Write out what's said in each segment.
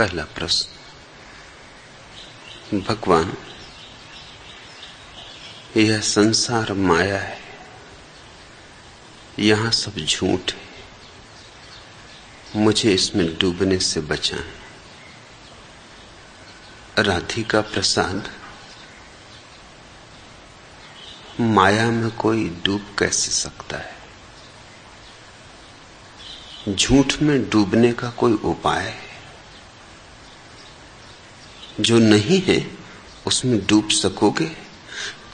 पहला प्रश्न, भगवान, यह संसार माया है, यहां सब झूठ है, मुझे इसमें डूबने से बचाएं। राधिका प्रसाद, माया में कोई डूब कैसे सकता है? झूठ में डूबने का कोई उपाय है? जो नहीं है उसमें डूब सकोगे?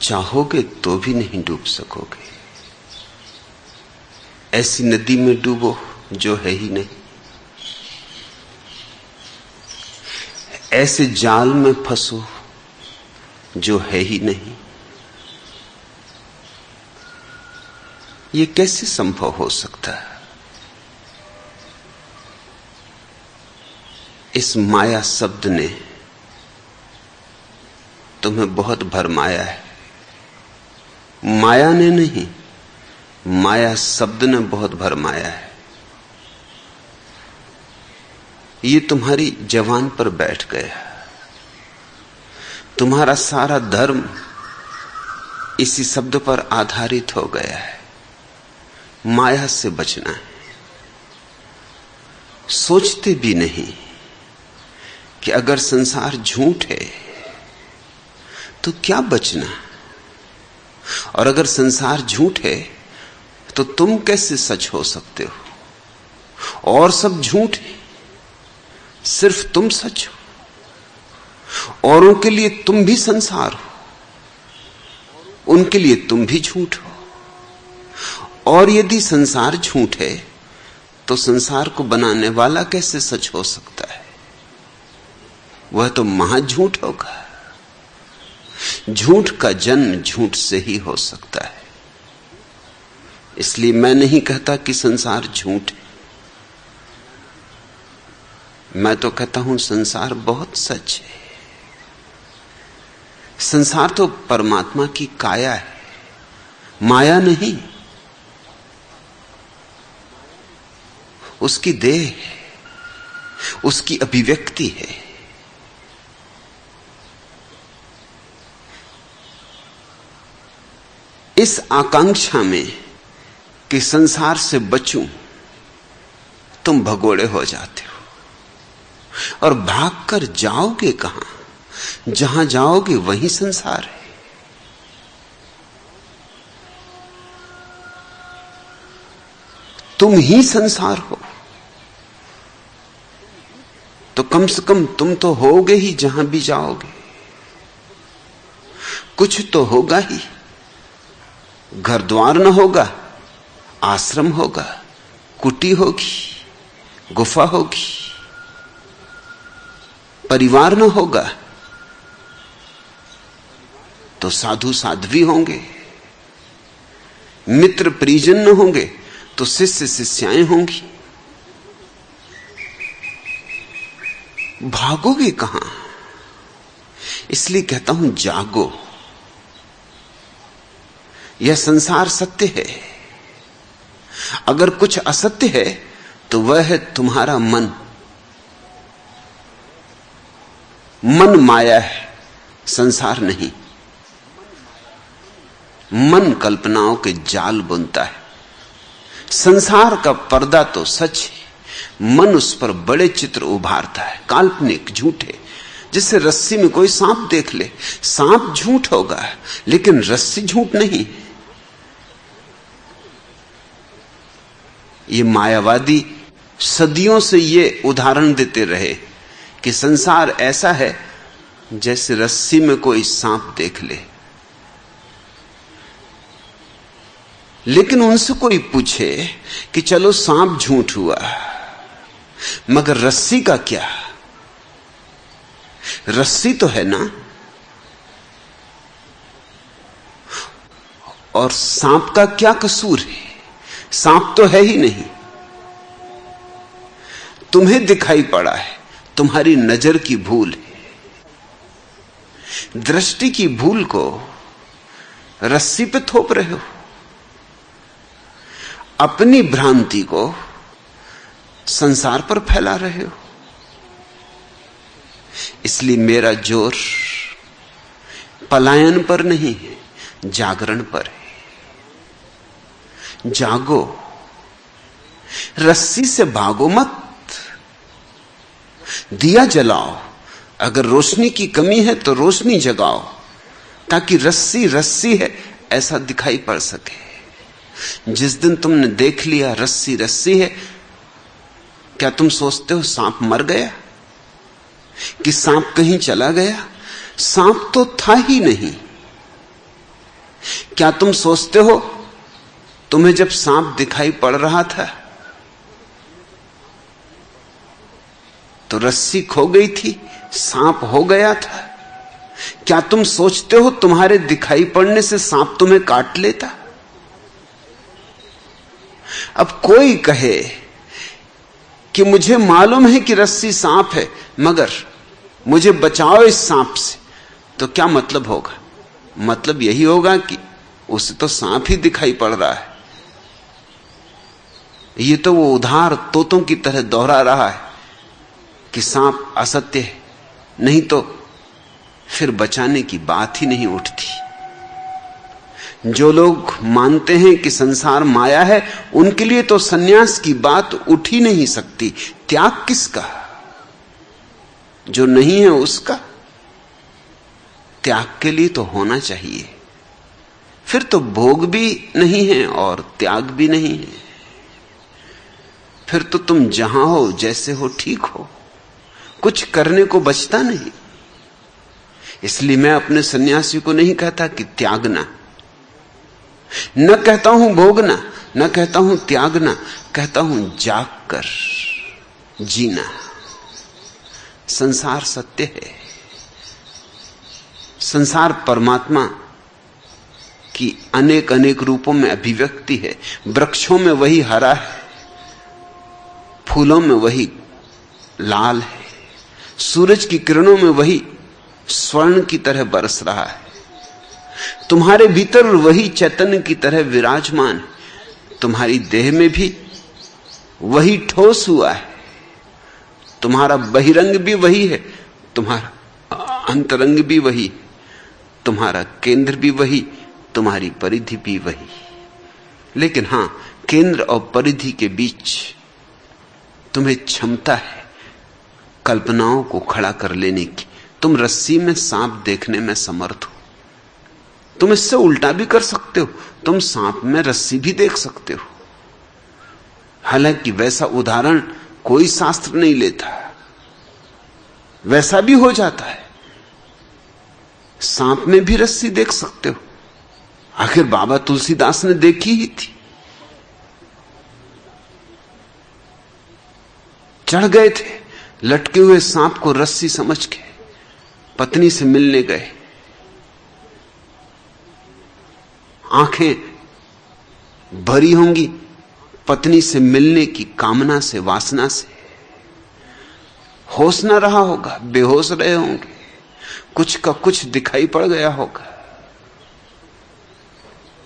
चाहोगे तो भी नहीं डूब सकोगे। ऐसी नदी में डूबो जो है ही नहीं, ऐसे जाल में फंसो जो है ही नहीं। ये कैसे संभव हो सकता है? इस माया शब्द ने तुम्हें बहुत भरमाया है। माया ने नहीं, माया शब्द ने बहुत भरमाया है। ये तुम्हारी जवान पर बैठ गया। तुम्हारा सारा धर्म इसी शब्द पर आधारित हो गया है। माया से बचना है। सोचते भी नहीं कि अगर संसार झूठ है तो क्या बचना, और अगर संसार झूठ है तो तुम कैसे सच हो सकते हो? और सब झूठ है, सिर्फ तुम सच हो। औरों के लिए तुम भी संसार हो, उनके लिए तुम भी झूठ हो। और यदि संसार झूठ है तो संसार को बनाने वाला कैसे सच हो सकता है? वह तो महाझूठ होगा। झूठ का जन्म झूठ से ही हो सकता है। इसलिए मैं नहीं कहता कि संसार झूठ है, मैं तो कहता हूं संसार बहुत सच है। संसार तो परमात्मा की काया है, माया नहीं। उसकी देह है, उसकी अभिव्यक्ति है। इस आकांक्षा में कि संसार से बचूं, तुम भगोड़े हो जाते हो और भागकर जाओगे कहां? जहां जाओगे वहीं संसार है। तुम ही संसार हो, तो कम से कम तुम तो होगे ही जहां भी जाओगे। कुछ तो होगा ही। घर द्वार न होगा, आश्रम होगा, कुटी होगी, गुफा होगी। परिवार न होगा तो साधु साध्वी होंगे। मित्र परिजन न होंगे तो शिष्य शिष्याएं होंगी। भागोगे कहां? इसलिए कहता हूं जागो। यह संसार सत्य है। अगर कुछ असत्य है तो वह है तुम्हारा मन। मन माया है, संसार नहीं। मन कल्पनाओं के जाल बुनता है। संसार का पर्दा तो सच है, मन उस पर बड़े चित्र उभारता है, काल्पनिक, झूठे। जैसे रस्सी में कोई सांप देख ले, सांप झूठ होगा लेकिन रस्सी झूठ नहीं। ये मायावादी सदियों से ये उदाहरण देते रहे कि संसार ऐसा है जैसे रस्सी में कोई सांप देख ले। लेकिन उनसे कोई पूछे कि चलो सांप झूठ हुआ, मगर रस्सी का क्या? रस्सी तो है ना, और सांप का क्या कसूर है? सांप तो है ही नहीं। तुम्हें दिखाई पड़ा है, तुम्हारी नजर की भूल है। दृष्टि की भूल को रस्सी पे थोप रहे हो। अपनी भ्रांति को संसार पर फैला रहे हो। इसलिए मेरा जोर पलायन पर नहीं है, जागरण पर है। जागो, रस्सी से भागो मत। दिया जलाओ, अगर रोशनी की कमी है तो रोशनी जगाओ, ताकि रस्सी रस्सी है ऐसा दिखाई पड़ सके। जिस दिन तुमने देख लिया रस्सी रस्सी है, क्या तुम सोचते हो सांप मर गया, कि सांप कहीं चला गया? सांप तो था ही नहीं। क्या तुम सोचते हो तुम्हें जब सांप दिखाई पड़ रहा था तो रस्सी खो गई थी, सांप हो गया था? क्या तुम सोचते हो तुम्हारे दिखाई पड़ने से सांप तुम्हें काट लेता? अब कोई कहे कि मुझे मालूम है कि रस्सी सांप है, मगर मुझे बचाओ इस सांप से, तो क्या मतलब होगा? मतलब यही होगा कि उसे तो सांप ही दिखाई पड़ रहा है। ये तो वो उधार तोतों की तरह दोहरा रहा है कि सांप असत्य है, नहीं तो फिर बचाने की बात ही नहीं उठती। जो लोग मानते हैं कि संसार माया है, उनके लिए तो सन्यास की बात उठ ही नहीं सकती। त्याग किसका? जो नहीं है उसका। त्याग के लिए तो होना चाहिए, फिर तो भोग भी नहीं है और त्याग भी नहीं है। फिर तो तुम जहां हो जैसे हो ठीक हो, कुछ करने को बचता नहीं। इसलिए मैं अपने सन्यासी को नहीं कहता कि त्यागना, न कहता हूं भोगना, न कहता हूं त्यागना, कहता हूं जाग कर जीना। संसार सत्य है, संसार परमात्मा की अनेक अनेक रूपों में अभिव्यक्ति है। वृक्षों में वही हरा है, फूलों में वही लाल है, सूरज की किरणों में वही स्वर्ण की तरह बरस रहा है। तुम्हारे भीतर वही चैतन्य की तरह विराजमान है। तुम्हारी देह में भी वही ठोस हुआ है। तुम्हारा बहिरंग भी वही है, तुम्हारा अंतरंग भी वही, तुम्हारा केंद्र भी वही, तुम्हारी परिधि भी वही। लेकिन हां, केंद्र और परिधि के बीच तुम्हें क्षमता है कल्पनाओं को खड़ा कर लेने की। तुम रस्सी में सांप देखने में समर्थ हो। तुम इससे उल्टा भी कर सकते हो, तुम सांप में रस्सी भी देख सकते हो। हालांकि वैसा उदाहरण कोई शास्त्र नहीं लेता, वैसा भी हो जाता है। सांप में भी रस्सी देख सकते हो, आखिर बाबा तुलसीदास ने देखी ही थी। चढ़ गए थे लटके हुए सांप को रस्सी समझ के, पत्नी से मिलने गए। आंखें भरी होंगी पत्नी से मिलने की कामना से, वासना से। होश न रहा होगा, बेहोश रहे होंगे, कुछ का कुछ दिखाई पड़ गया होगा।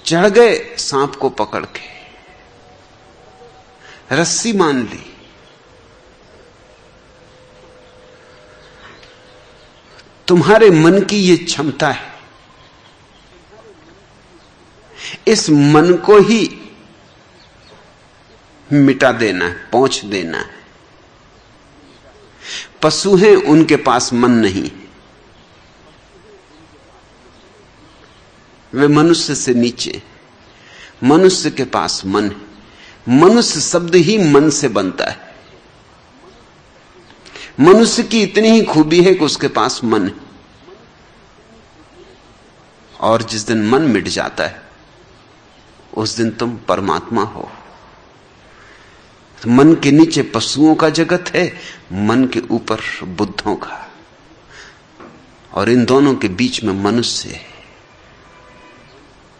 चढ़ गए सांप को पकड़ के, रस्सी मान ली। तुम्हारे मन की यह क्षमता है, इस मन को ही मिटा देना है, पहुंच देना है। पशु हैं, उनके पास मन नहीं, वे मनुष्य से नीचे। मनुष्य के पास मन है। मनुष्य शब्द ही मन से बनता है। मनुष्य की इतनी ही खूबी है कि उसके पास मन है, और जिस दिन मन मिट जाता है उस दिन तुम परमात्मा हो। मन के नीचे पशुओं का जगत है, मन के ऊपर बुद्धों का, और इन दोनों के बीच में मनुष्य है,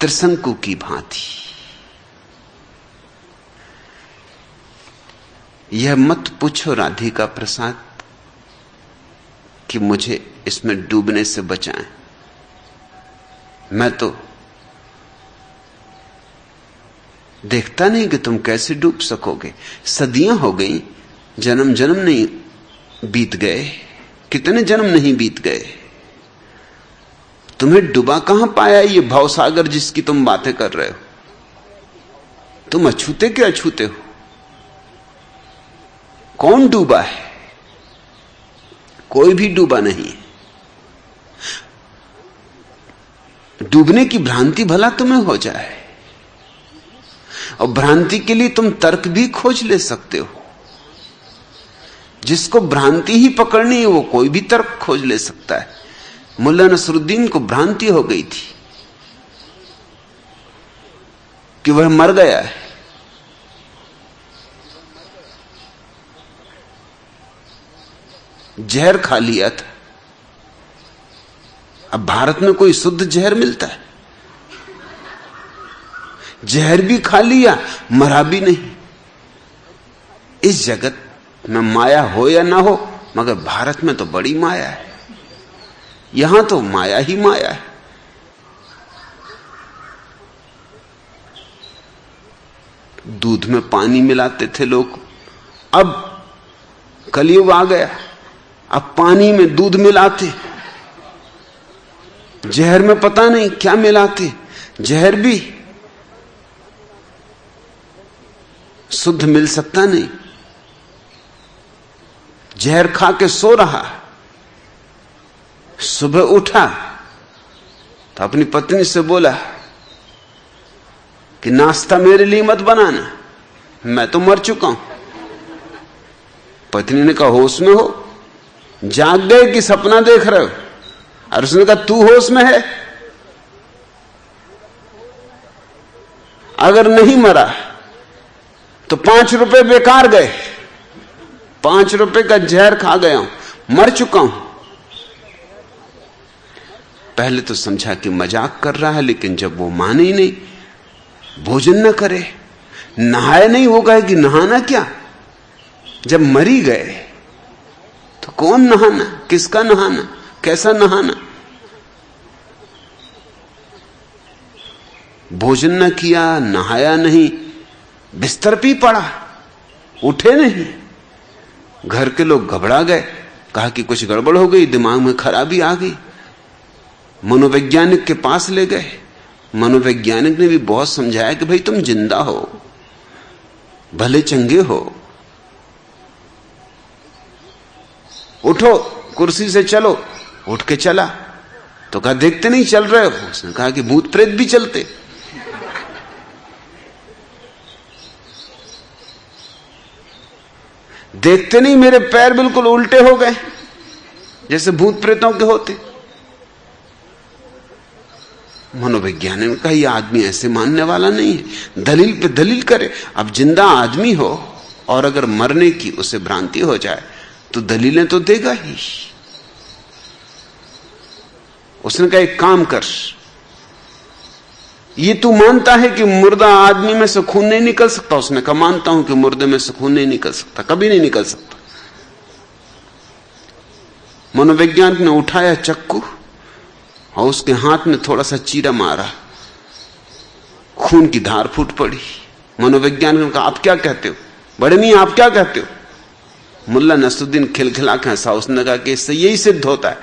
त्रिशंकु की भांति। यह मत पूछो राधिका प्रसाद कि मुझे इसमें डूबने से बचाएं। मैं तो देखता नहीं कि तुम कैसे डूब सकोगे। सदियां हो गई, जन्म जन्म नहीं बीत गए, कितने जन्म नहीं बीत गए। तुम्हें डूबा कहां पाया ये भवसागर जिसकी तुम बातें कर रहे हो? तुम अछूते के अछूते हो। कौन डूबा है? कोई भी डूबा नहीं। डूबने की भ्रांति भला तुम्हें हो जाए, और भ्रांति के लिए तुम तर्क भी खोज ले सकते हो। जिसको भ्रांति ही पकड़नी है वो कोई भी तर्क खोज ले सकता है। मुल्ला नसरुद्दीन को भ्रांति हो गई थी कि वह मर गया है। जहर खा लिया था। अब भारत में कोई शुद्ध जहर मिलता है? जहर भी खा लिया, मरा भी नहीं। इस जगत में माया हो या ना हो, मगर भारत में तो बड़ी माया है। यहां तो माया ही माया है। दूध में पानी मिलाते थे लोग, अब कलयुग आ गया, अब पानी में दूध मिलाते। जहर में पता नहीं क्या मिलाते। जहर भी शुद्ध मिल सकता नहीं। जहर खा के सो रहा, सुबह उठा तो अपनी पत्नी से बोला कि नाश्ता मेरे लिए मत बनाना, मैं तो मर चुका हूं। पत्नी ने कहा होश में हो? जाग गए कि सपना देख रहे हो? और उसने कहा तू होश में है? अगर नहीं मरा तो 5 रुपए बेकार गए। 5 रुपए का जहर खा गया हूं, मर चुका हूं। पहले तो समझा कि मजाक कर रहा है, लेकिन जब वो माने ही नहीं, भोजन न करे, नहाए नहीं, वो कहे कि नहाना क्या? जब मरी गए तो कौन नहाना? किसका नहाना? कैसा नहाना? भोजन न किया, नहाया नहीं, बिस्तर पे पड़ा, उठे नहीं। घर के लोग घबरा गए, कहा कि कुछ गड़बड़ हो गई, दिमाग में खराबी आ गई। मनोवैज्ञानिक के पास ले गए। मनोवैज्ञानिक ने भी बहुत समझाया कि भाई तुम जिंदा हो, भले चंगे हो, उठो, कुर्सी से चलो। उठ के चला तो कहा देखते नहीं चल रहे हो? उसने कहा कि भूत प्रेत भी चलते। देखते नहीं मेरे पैर बिल्कुल उल्टे हो गए जैसे भूत प्रेतों के होते। मनोवैज्ञानिक ने कहा यह आदमी ऐसे मानने वाला नहीं है, दलील पे दलील करे। अब जिंदा आदमी हो और अगर मरने की उसे भ्रांति हो जाए तो दलीलें तो देगा ही। उसने कहा एक काम कर, ये तू मानता है कि मुर्दा आदमी में से खून नहीं निकल सकता? उसने कहा मानता हूं कि मुर्दे में से खून नहीं निकल सकता, कभी नहीं निकल सकता। मनोवैज्ञानिक ने उठाया चक्कू और उसके हाथ में थोड़ा सा चीरा मारा, खून की धार फूट पड़ी। मनोवैज्ञानिक ने कहा आप क्या कहते हो? बड़े मियां आप क्या कहते हो? मुल्ला नसरुद्दीन खिलखिला के हंसा। उसने कहा कि इससे यही सिद्ध होता है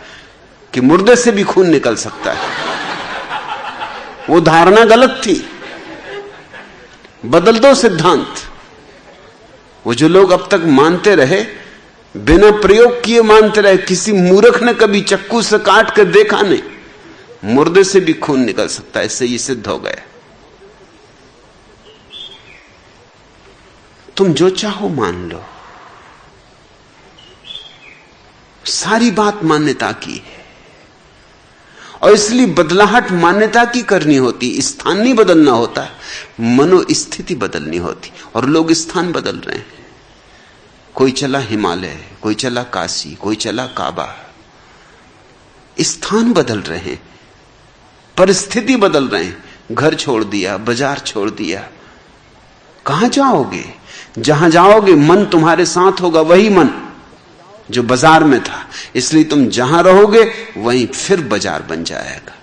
कि मुर्दे से भी खून निकल सकता है। वो धारणा गलत थी, बदल दो सिद्धांत। वो जो लोग अब तक मानते रहे, बिना प्रयोग किए मानते रहे, किसी मूर्ख ने कभी चक्कू से काट कर देखा नहीं, मुर्दे से भी खून निकल सकता है, इससे ये सिद्ध हो गया। तुम जो चाहो मान लो, सारी बात मान्यता की है। और इसलिए बदलाहट मान्यता की करनी होती, स्थान नहीं बदलना होता, मनोस्थिति बदलनी होती। और लोग स्थान बदल रहे हैं। कोई चला हिमालय, कोई चला काशी, कोई चला काबा। स्थान बदल रहे हैं, परिस्थिति बदल रहे हैं। घर छोड़ दिया, बाजार छोड़ दिया, कहां जाओगे? जहां जाओगे मन तुम्हारे साथ होगा, वही मन जो बाजार में था। इसलिए तुम जहां रहोगे वहीं फिर बाजार बन जाएगा।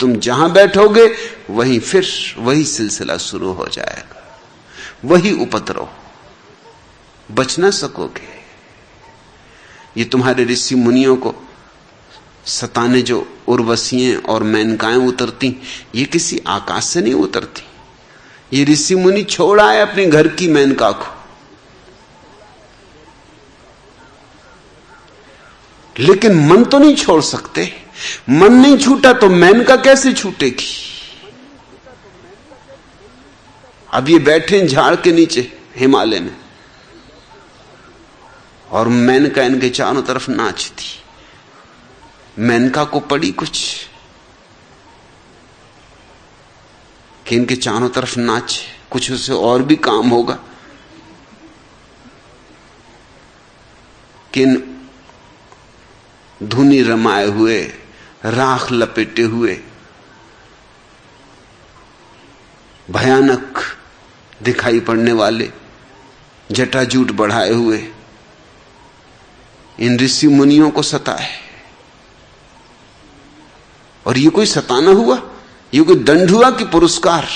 तुम जहां बैठोगे वहीं फिर वही सिलसिला शुरू हो जाएगा, वही उपद्रव। बच ना सकोगे। ये तुम्हारे ऋषि मुनियों को सताने जो उर्वशियां और मेनकाएं उतरती, ये किसी आकाश से नहीं उतरती। ये ऋषि मुनि छोड़ आए अपने घर की मेनका को, लेकिन मन तो नहीं छोड़ सकते। मन नहीं छूटा तो मेनका कैसे छूटेगी? अब ये बैठे झाड़ के नीचे हिमालय में और मेनका इनके चारों तरफ नाचती। मेनका को पड़ी कुछ कि इनके चारों तरफ नाचे, कुछ उसे और भी काम होगा कि इन धुनी रमाए हुए, राख लपेटे हुए, भयानक दिखाई पड़ने वाले, जटाजूट बढ़ाए हुए इन ऋषि मुनियों को सताए। और ये कोई सताना हुआ? ये कोई दंड हुआ कि पुरस्कार?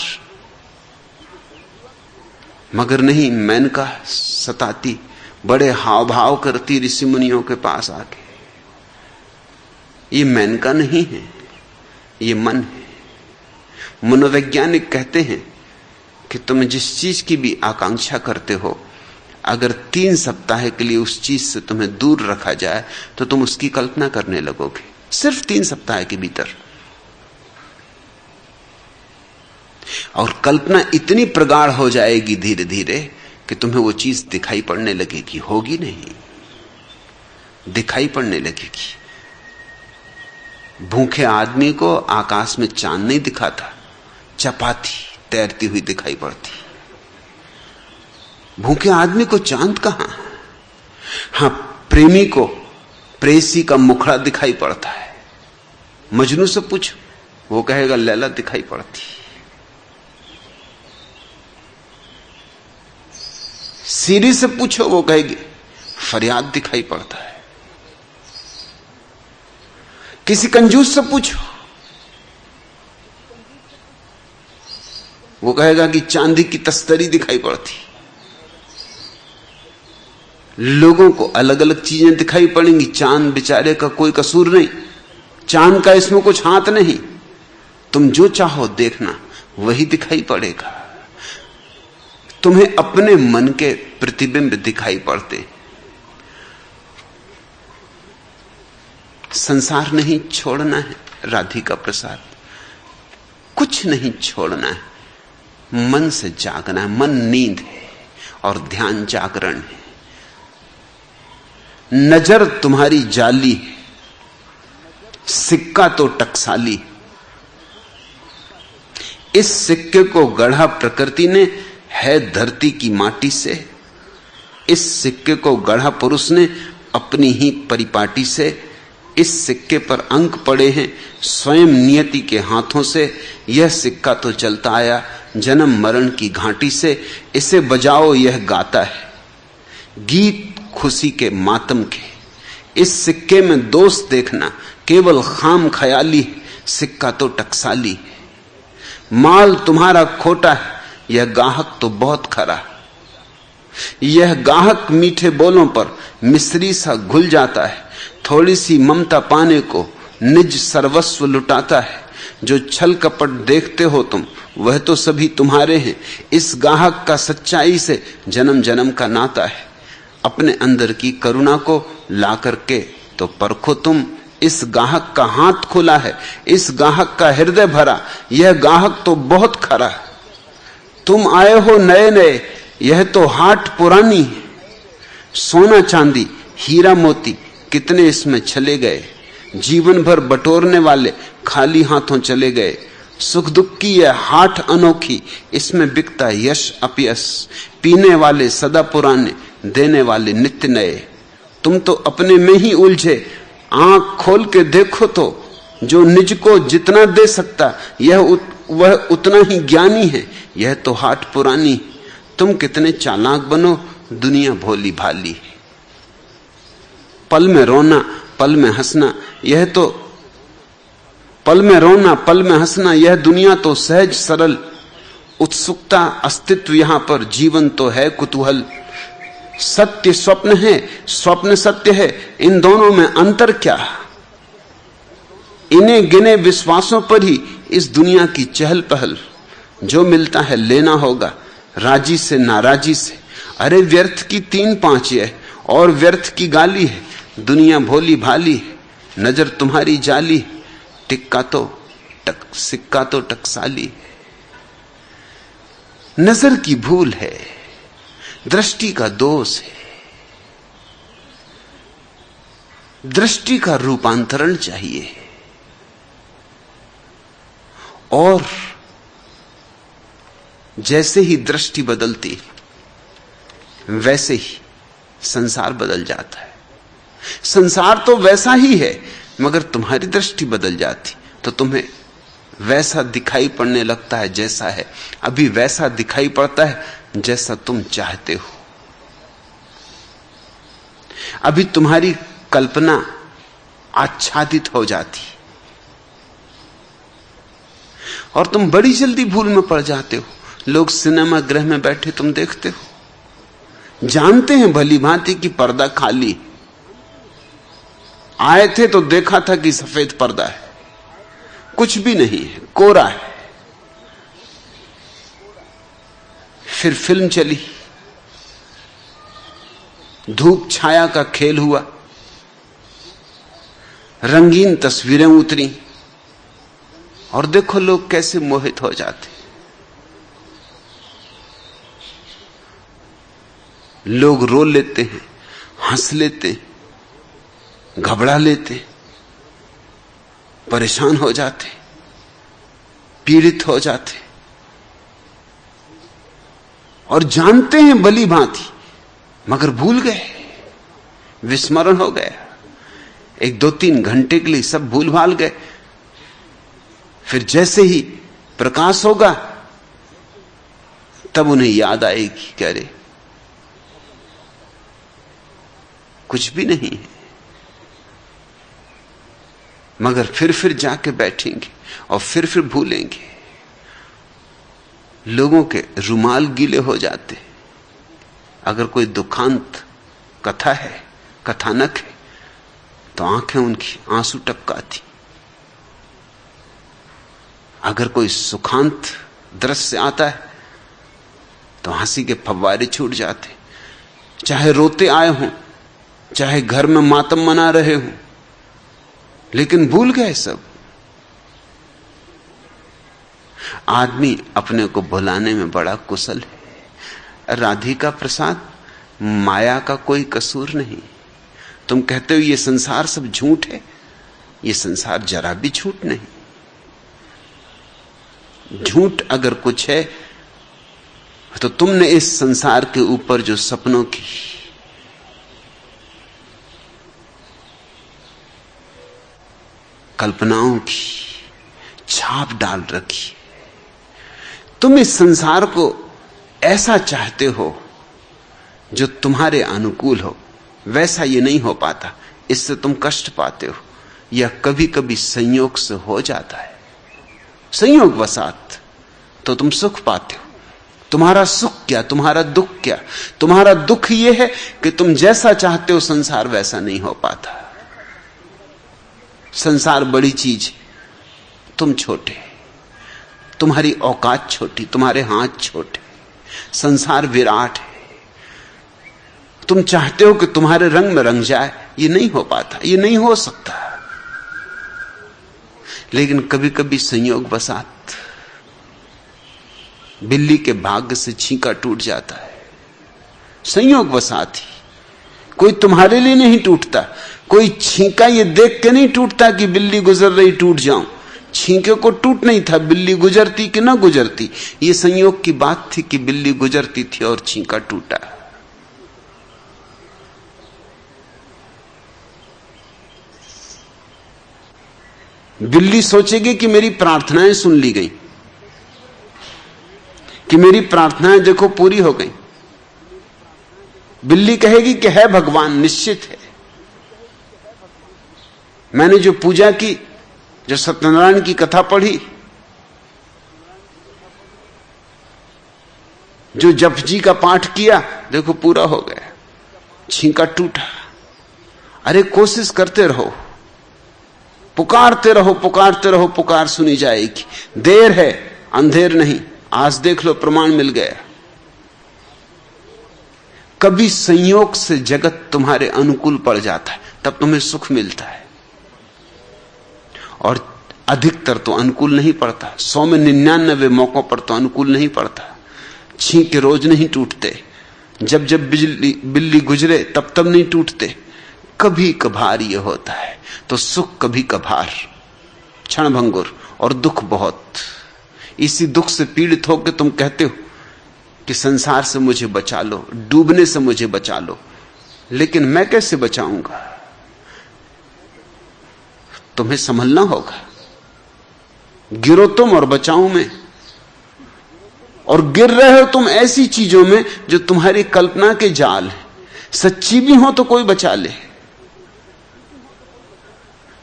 मगर नहीं, मेनका सताती, बड़े हाव भाव करती ऋषि मुनियों के पास आके। ये मेनका नहीं है, ये मन है। मनोवैज्ञानिक कहते हैं कि तुम जिस चीज की भी आकांक्षा करते हो, अगर 3 सप्ताह के लिए उस चीज से तुम्हें दूर रखा जाए तो तुम उसकी कल्पना करने लगोगे, सिर्फ 3 सप्ताह के भीतर। और कल्पना इतनी प्रगाढ़ हो जाएगी धीरे धीरे कि तुम्हें वो चीज दिखाई पड़ने लगेगी, होगी नहीं, दिखाई पड़ने लगेगी। भूखे आदमी को आकाश में चांद नहीं दिखाता, चपाती तैरती हुई दिखाई पड़ती। भूखे आदमी को चांद कहां? हां, प्रेमी को प्रेसी का मुखड़ा दिखाई पड़ता है। मजनू से पूछो, वो कहेगा लैला दिखाई पड़ती। सीरी से पूछो, वो कहेगी फरियाद दिखाई पड़ता है। किसी कंजूस से पूछो, वो कहेगा कि चांदी की तस्तरी दिखाई पड़ती। लोगों को अलग अलग चीजें दिखाई पड़ेंगी, चांद बेचारे का कोई कसूर नहीं, चांद का इसमें कुछ हाथ नहीं। तुम जो चाहो देखना वही दिखाई पड़ेगा। तुम्हें अपने मन के प्रतिबिंब दिखाई पड़ते। संसार नहीं छोड़ना है राधिका प्रसाद, कुछ नहीं छोड़ना है। मन से जागना है। मन नींद है और ध्यान जागरण है। नजर तुम्हारी जाली है, सिक्का तो टकसाली। इस सिक्के को गढ़ा प्रकृति ने है धरती की माटी से। इस सिक्के को गढ़ा पुरुष ने अपनी ही परिपाटी से। इस सिक्के पर अंक पड़े हैं स्वयं नियति के हाथों से। यह सिक्का तो चलता आया जन्म मरण की घाटी से। इसे बजाओ यह गाता है गीत खुशी के मातम के। इस सिक्के में दोष देखना केवल खाम ख्याली, सिक्का तो टकसाली। माल तुम्हारा खोटा है, यह गाहक तो बहुत खरा। यह गाहक मीठे बोलों पर मिश्री सा घुल जाता है। थोड़ी सी ममता पाने को निज सर्वस्व लुटाता है। जो छल कपट देखते हो तुम, वह तो सभी तुम्हारे हैं। इस गाहक का सच्चाई से जन्म जन्म का नाता है। अपने अंदर की करुणा को ला करके तो परखो तुम। इस गाहक का हाथ खुला है, इस गाहक का हृदय भरा। यह गाहक तो बहुत खरा। तुम आए हो नए नए, यह तो हाट पुरानी है। सोना चांदी हीरा मोती कितने इसमें चले गए। जीवन भर बटोरने वाले खाली हाथों चले गए। सुख दुख की यह हाट अनोखी, इसमें बिकता यश अपयश। पीने वाले सदा पुराने, देने वाले नित्य नए। तुम तो अपने में ही उलझे, आंख खोल के देखो तो। जो निज को जितना दे सकता वह उतना ही ज्ञानी है। यह तो हाट पुरानी। तुम कितने चालाक बनो, दुनिया भोली भाली। पल में रोना पल में हंसना, यह तो पल में रोना पल में हंसना। यह दुनिया तो सहज सरल। उत्सुकता अस्तित्व यहां पर, जीवन तो है कुतूहल। सत्य स्वप्न है, स्वप्न सत्य है, इन दोनों में अंतर क्या? इन्हें गिने विश्वासों पर ही इस दुनिया की चहल पहल। जो मिलता है लेना होगा, राजी से नाराजी से। अरे व्यर्थ की 3-5 है और व्यर्थ की गाली है। दुनिया भोली भाली है, नजर तुम्हारी जाली है, सिक्का तो टकसाली है। नजर की भूल है, दृष्टि का दोष है। दृष्टि का रूपांतरण चाहिए और जैसे ही दृष्टि बदलती वैसे ही संसार बदल जाता है। संसार तो वैसा ही है, मगर तुम्हारी दृष्टि बदल जाती तो तुम्हें वैसा दिखाई पड़ने लगता है जैसा है। अभी वैसा दिखाई पड़ता है जैसा तुम चाहते हो। अभी तुम्हारी कल्पना आच्छादित हो जाती और तुम बड़ी जल्दी भूल में पड़ जाते हो। लोग सिनेमा गृह में बैठे तुम देखते हो, जानते हैं भली भांति कि पर्दा खाली। आए थे तो देखा था कि सफेद पर्दा है, कुछ भी नहीं है, कोरा है। फिर फिल्म चली, धूप छाया का खेल हुआ, रंगीन तस्वीरें उतरी और देखो लोग कैसे मोहित हो जाते। लोग रो लेते हैं, हंस लेते हैं, घबरा लेते, परेशान हो जाते, पीड़ित हो जाते और जानते हैं भली भांति, मगर भूल गए, विस्मरण हो गया। 1-2-3 घंटे के लिए सब भूल भाल गए। फिर जैसे ही प्रकाश होगा तब उन्हें याद आएगी कि अरे कुछ भी नहीं है। मगर फिर जाके बैठेंगे और फिर भूलेंगे। लोगों के रुमाल गीले हो जाते। अगर कोई दुखांत कथा है, कथानक है, तो आंखें उनकी आंसू टपकाती। अगर कोई सुखांत दृश्य आता है तो हंसी के फव्वारे छूट जाते। चाहे रोते आए हों, चाहे घर में मातम मना रहे हों, लेकिन भूल गए सब। आदमी अपने को भुलाने में बड़ा कुशल है। राधिका प्रसाद, माया का कोई कसूर नहीं। तुम कहते हो ये संसार सब झूठ है, ये संसार जरा भी झूठ नहीं। झूठ अगर कुछ है तो तुमने इस संसार के ऊपर जो सपनों की कल्पनाओं की छाप डाल रखी। तुम इस संसार को ऐसा चाहते हो जो तुम्हारे अनुकूल हो, वैसा ये नहीं हो पाता। इससे तुम कष्ट पाते हो, या कभी कभी संयोग से हो जाता है, संयोग वसात, तो तुम सुख पाते हो। तुम्हारा सुख क्या, तुम्हारा दुख क्या? तुम्हारा दुख यह है कि तुम जैसा चाहते हो संसार वैसा नहीं हो पाता। संसार बड़ी चीज, तुम छोटे, तुम्हारी औकात छोटी, तुम्हारे हाथ छोटे। संसार विराट है। तुम चाहते हो कि तुम्हारे रंग में रंग जाए, ये नहीं हो पाता, ये नहीं हो सकता। लेकिन कभी कभी संयोग वसात बिल्ली के भाग्य से छींका टूट जाता है। संयोग वसात ही, कोई तुम्हारे लिए नहीं टूटता। कोई छींका ये देख के नहीं टूटता कि बिल्ली गुजर रही टूट जाऊं। छींके को टूट नहीं था, बिल्ली गुजरती कि ना गुजरती, ये संयोग की बात थी कि बिल्ली गुजरती थी और छींका टूटा। बिल्ली सोचेगी कि मेरी प्रार्थनाएं सुन ली गई, कि मेरी प्रार्थनाएं देखो पूरी हो गई। बिल्ली कहेगी कि है भगवान, निश्चित है। मैंने जो पूजा की, जो सत्यनारायण की कथा पढ़ी, जो जप जी का पाठ किया, देखो पूरा हो गया। छींका टूटा। अरे कोशिश करते रहो, पुकारते रहो, पुकारते रहो, पुकार सुनी जाएगी। देर है, अंधेर नहीं। आज देख लो, प्रमाण मिल गया। कभी संयोग से जगत तुम्हारे अनुकूल पड़ जाता है, तब तुम्हें सुख मिलता है, और अधिकतर तो अनुकूल नहीं पड़ता। 100 में 99 मौकों पर तो अनुकूल नहीं पड़ता। छींके रोज नहीं टूटते, जब जब बिल्ली गुजरे तब तब नहीं टूटते। कभी कभार ये होता है। तो सुख कभी कभार, क्षणभंगुर, और दुख बहुत। इसी दुख से पीड़ित होकर तुम कहते हो कि संसार से मुझे बचा लो, डूबने से मुझे बचा लो। लेकिन मैं कैसे बचाऊंगा? तुम्हें संभलना होगा। गिरो तुम और बचाऊं मैं। और गिर रहे हो तुम ऐसी चीजों में जो तुम्हारी कल्पना के जाल है। सच्ची भी हो तो कोई बचा ले।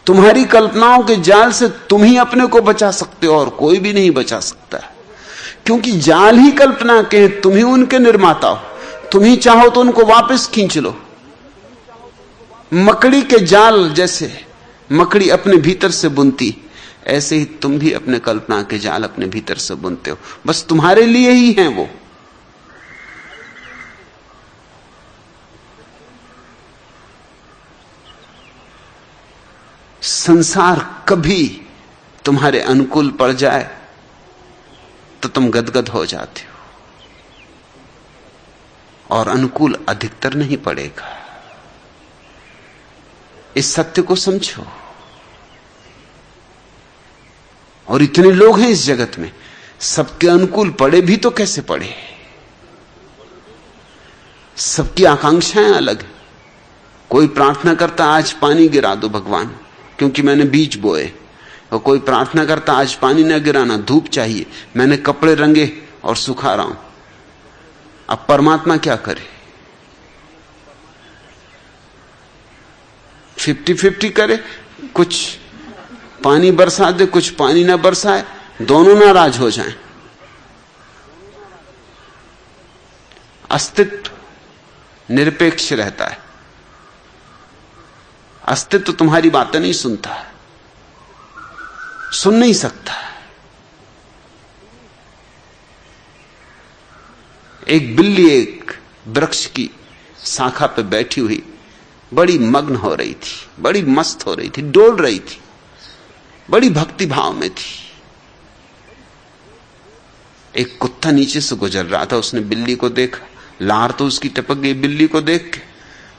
तुम्हारी कल्पनाओं के जाल से तुम ही अपने को बचा सकते हो, और कोई भी नहीं बचा सकता, क्योंकि जाल ही कल्पना के हैं। तुम ही उनके निर्माता हो। तुम ही चाहो तो उनको वापस खींच लो। मकड़ी के जाल जैसे मकड़ी अपने भीतर से बुनती, ऐसे ही तुम भी अपने कल्पना के जाल अपने भीतर से बुनते हो। बस तुम्हारे लिए ही हैं वो। संसार कभी तुम्हारे अनुकूल पड़ जाए तो तुम गदगद हो जाते हो, और अनुकूल अधिकतर नहीं पड़ेगा। इस सत्य को समझो। और इतने लोग हैं इस जगत में, सबके अनुकूल पड़े भी तो कैसे पड़े? सबकी आकांक्षाएं अलग हैं। कोई प्रार्थना करता आज पानी गिरा दो भगवान, क्योंकि मैंने बीज बोए। और कोई प्रार्थना करता आज पानी ना गिराना, धूप चाहिए, मैंने कपड़े रंगे और सुखा रहा हूं। अब परमात्मा क्या करे? 50-50 करे, कुछ पानी बरसा दे, कुछ पानी ना बरसाए, दोनों नाराज हो जाएं। अस्तित्व निरपेक्ष रहता है। अस्तित्व तुम्हारी बातें नहीं सुनता, सुन नहीं सकता। एक बिल्ली एक वृक्ष की शाखा पे बैठी हुई बड़ी मग्न हो रही थी, बड़ी मस्त हो रही थी, डोल रही थी, बड़ी भक्ति भाव में थी। एक कुत्ता नीचे से गुजर रहा था, उसने बिल्ली को देखा, लार तो उसकी टपक गई बिल्ली को देख के,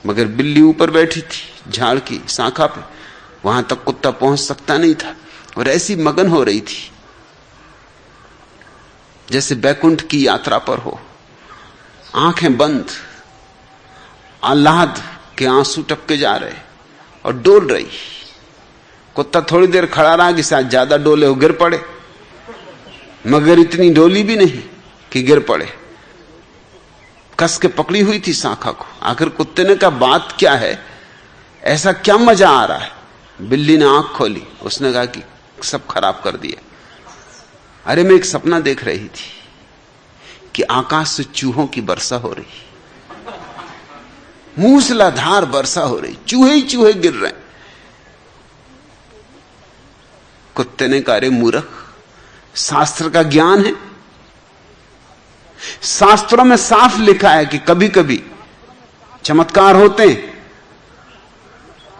मगर बिल्ली ऊपर बैठी थी झाड़ की शाखा पे, वहां तक कुत्ता पहुंच सकता नहीं था, और ऐसी मगन हो रही थी जैसे बैकुंठ की यात्रा पर हो, आंखें बंद, आह्लाद के आंसू टपके जा रहे और डोल रही। कुत्ता थोड़ी देर खड़ा रहा कि शायद ज्यादा डोले हो, गिर पड़े, मगर इतनी डोली भी नहीं कि गिर पड़े। कस के पकड़ी हुई थी शाखा को। आखिर कुत्ते ने कहा, बात क्या है, ऐसा क्या मजा आ रहा है? बिल्ली ने आंख खोली, उसने कहा कि सब खराब कर दिया। अरे मैं एक सपना देख रही थी कि आकाश से चूहों की वर्षा हो रही, मूसलाधार वर्षा हो रही, चूहे ही चूहे गिर रहे हैं। कुत्ते ने कहा, अरे मूर्ख, शास्त्र का ज्ञान है, शास्त्रों में साफ लिखा है कि कभी कभी चमत्कार होते हैं,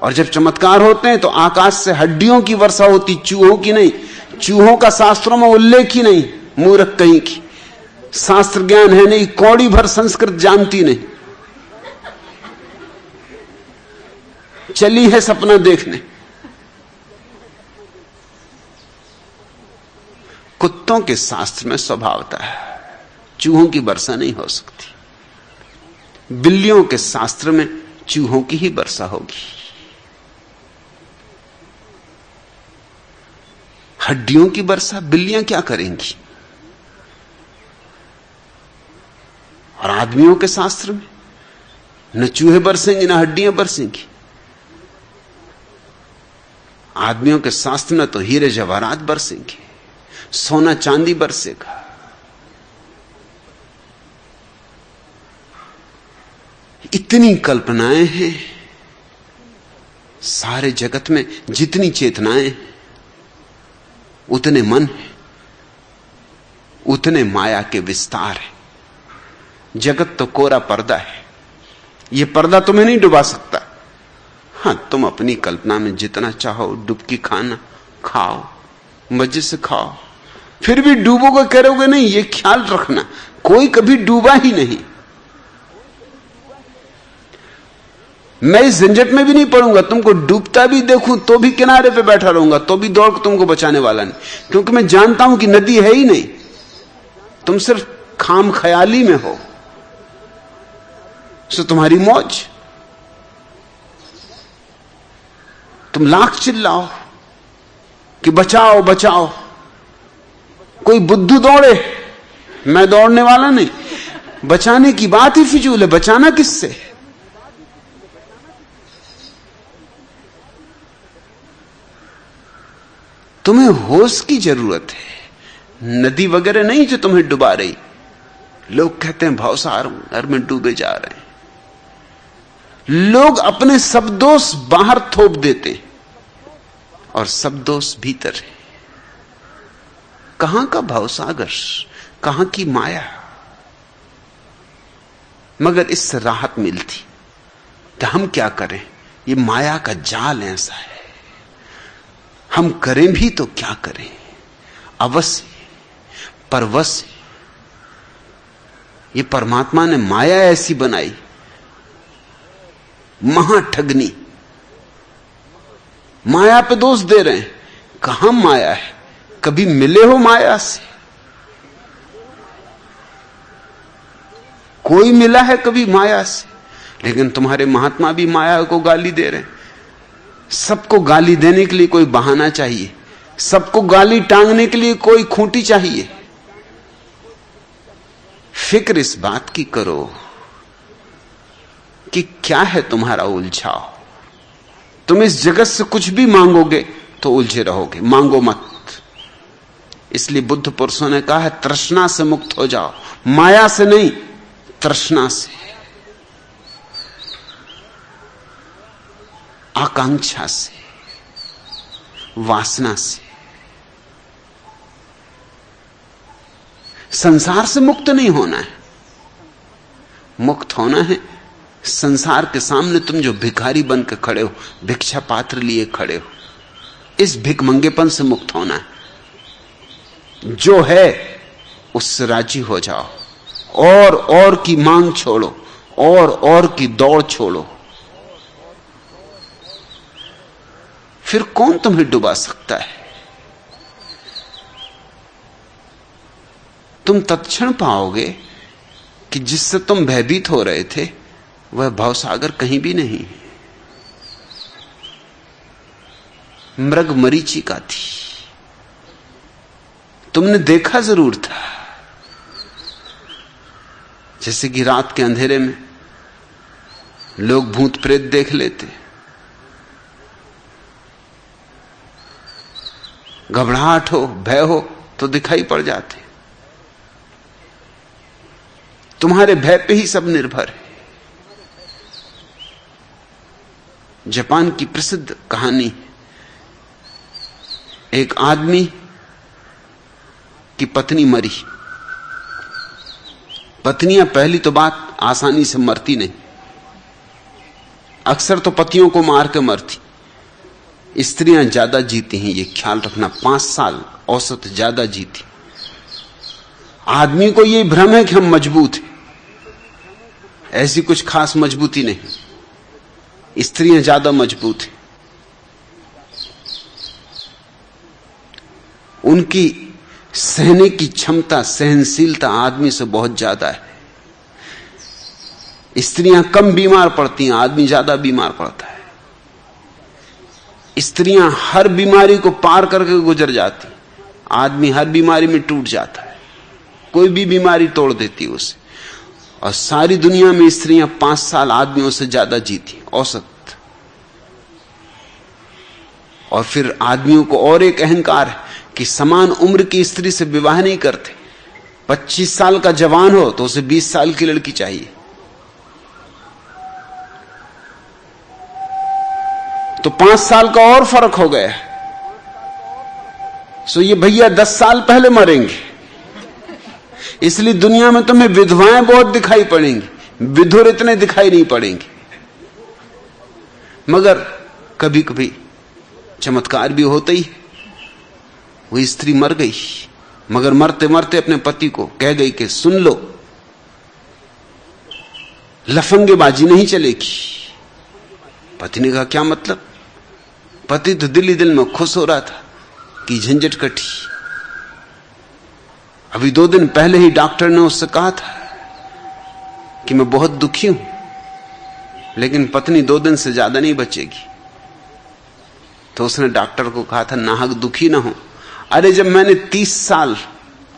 और जब चमत्कार होते हैं तो आकाश से हड्डियों की वर्षा होती, चूहों की नहीं। चूहों का शास्त्रों में उल्लेख ही नहीं, मूर्ख कहीं की। शास्त्र ज्ञान है नहीं, कौड़ी भर संस्कृत जानती नहीं, चली है सपना देखने। कुत्तों के शास्त्र में स्वभावता है चूहों की वर्षा नहीं हो सकती, बिल्लियों के शास्त्र में चूहों की ही वर्षा होगी। हड्डियों की वर्षा बिल्लियां क्या करेंगी? और आदमियों के शास्त्र में न चूहे बरसेंगे न हड्डियां बरसेंगी। आदमियों के शास्त्र में तो हीरे जवाहरात बरसेंगे, सोना चांदी बरसेगा। इतनी कल्पनाएं हैं सारे जगत में, जितनी चेतनाएं उतने मन है, उतने माया के विस्तार है। जगत तो कोरा पर्दा है, यह पर्दा तुम्हें नहीं डुबा सकता। हां, तुम अपनी कल्पना में जितना चाहो डुबकी खाना, खाओ, मजे से खाओ, फिर भी डूबोगे, करोगे नहीं। ये ख्याल रखना, कोई कभी डूबा ही नहीं। मैं इस झंझट में भी नहीं पड़ूंगा, तुमको डूबता भी देखूं तो भी किनारे पे बैठा रहूंगा, तो भी दौड़ तुमको बचाने वाला नहीं, क्योंकि मैं जानता हूं कि नदी है ही नहीं, तुम सिर्फ खाम ख्याली में हो। सो तुम्हारी मौज, तुम लाख चिल्लाओ कि बचाओ बचाओ, कोई बुद्धू दौड़े, मैं दौड़ने वाला नहीं। बचाने की बात ही फिजूल है, बचाना किससे? तुम्हें होश की जरूरत है, नदी वगैरह नहीं जो तुम्हें डुबा रही। लोग कहते हैं भवसागर में डूबे जा रहे हैं। लोग अपने सब दोष बाहर थोप देते हैं और सब दोष भीतर है। कहां का भवसागर, कहां की माया। मगर इससे राहत मिलती तो हम क्या करें? ये माया का जाल ऐसा है, हम करें भी तो क्या करें? अवश्य परवश। ये परमात्मा ने माया ऐसी बनाई, महाठगनी। माया पे दोष दे रहे हैं, कहां माया है? कभी मिले हो माया से? कोई मिला है कभी माया से? लेकिन तुम्हारे महात्मा भी माया को गाली दे रहे हैं। सबको गाली देने के लिए कोई बहाना चाहिए, सबको गाली टांगने के लिए कोई खूंटी चाहिए। फिक्र इस बात की करो कि क्या है तुम्हारा उलझाव। तुम इस जगत से कुछ भी मांगोगे तो उलझे रहोगे, मांगो मत। इसलिए बुद्ध पुरुषों ने कहा है, तृष्णा से मुक्त हो जाओ, माया से नहीं, तृष्णा से, आकांक्षा से, वासना से। संसार से मुक्त नहीं होना है, मुक्त होना है संसार के सामने तुम जो भिखारी बन के खड़े हो, भिक्षा पात्र लिए खड़े हो, इस भिखमंगेपन से मुक्त होना है। जो है उससे राजी हो जाओ, और की मांग छोड़ो, और की दौड़ छोड़ो। फिर कौन तुम्हें डुबा सकता है? तुम तत्क्षण पाओगे कि जिससे तुम भयभीत हो रहे थे वह भवसागर कहीं भी नहीं, मृग मरीचिका थी। तुमने देखा जरूर था, जैसे कि रात के अंधेरे में लोग भूत प्रेत देख लेते, घबराहट हो, भय हो तो दिखाई पड़ जाते। तुम्हारे भय पे ही सब निर्भर है। जापान की प्रसिद्ध कहानी, एक आदमी की पत्नी मरी। पत्नियां पहली तो बात आसानी से मरती नहीं, अक्सर तो पतियों को मार के मरती। स्त्रियां ज्यादा जीती हैं, ये ख्याल रखना, 5 साल औसत ज्यादा जीती। आदमी को ये भ्रम है कि हम मजबूत हैं, ऐसी कुछ खास मजबूती नहीं, स्त्रियां ज्यादा मजबूत हैं। उनकी सहने की क्षमता, सहनशीलता आदमी से बहुत ज्यादा है। स्त्रियां कम बीमार पड़ती हैं, आदमी ज्यादा बीमार पड़ता है। स्त्रियां हर बीमारी को पार करके गुजर जाती, आदमी हर बीमारी में टूट जाता है, कोई भी बीमारी तोड़ देती है उसे। और सारी दुनिया में स्त्रियां 5 साल आदमियों से ज्यादा जीती औसत। और फिर आदमियों को और एक अहंकार है कि समान उम्र की स्त्री से विवाह नहीं करते। 25 साल का जवान हो तो उसे 20 साल की लड़की चाहिए, तो 5 साल का और फर्क हो गया। सो ये भैया 10 साल पहले मरेंगे, इसलिए दुनिया में तुम्हें विधवाएं बहुत दिखाई पड़ेंगी, विधुर इतने दिखाई नहीं पड़ेंगे। मगर कभी कभी चमत्कार भी होता ही है। वो स्त्री मर गई, मगर मरते मरते अपने पति को कह गई कि सुन लो, लफंगेबाजी नहीं चलेगी। पति ने कहा क्या मतलब? पति तो दिल ही दिल में खुश हो रहा था कि झंझट कटी। अभी 2 दिन पहले ही डॉक्टर ने उससे कहा था कि मैं बहुत दुखी हूं, लेकिन पत्नी 2 दिन से ज्यादा नहीं बचेगी। तो उसने डॉक्टर को कहा था नाहक दुखी ना हो। अरे जब मैंने 30 साल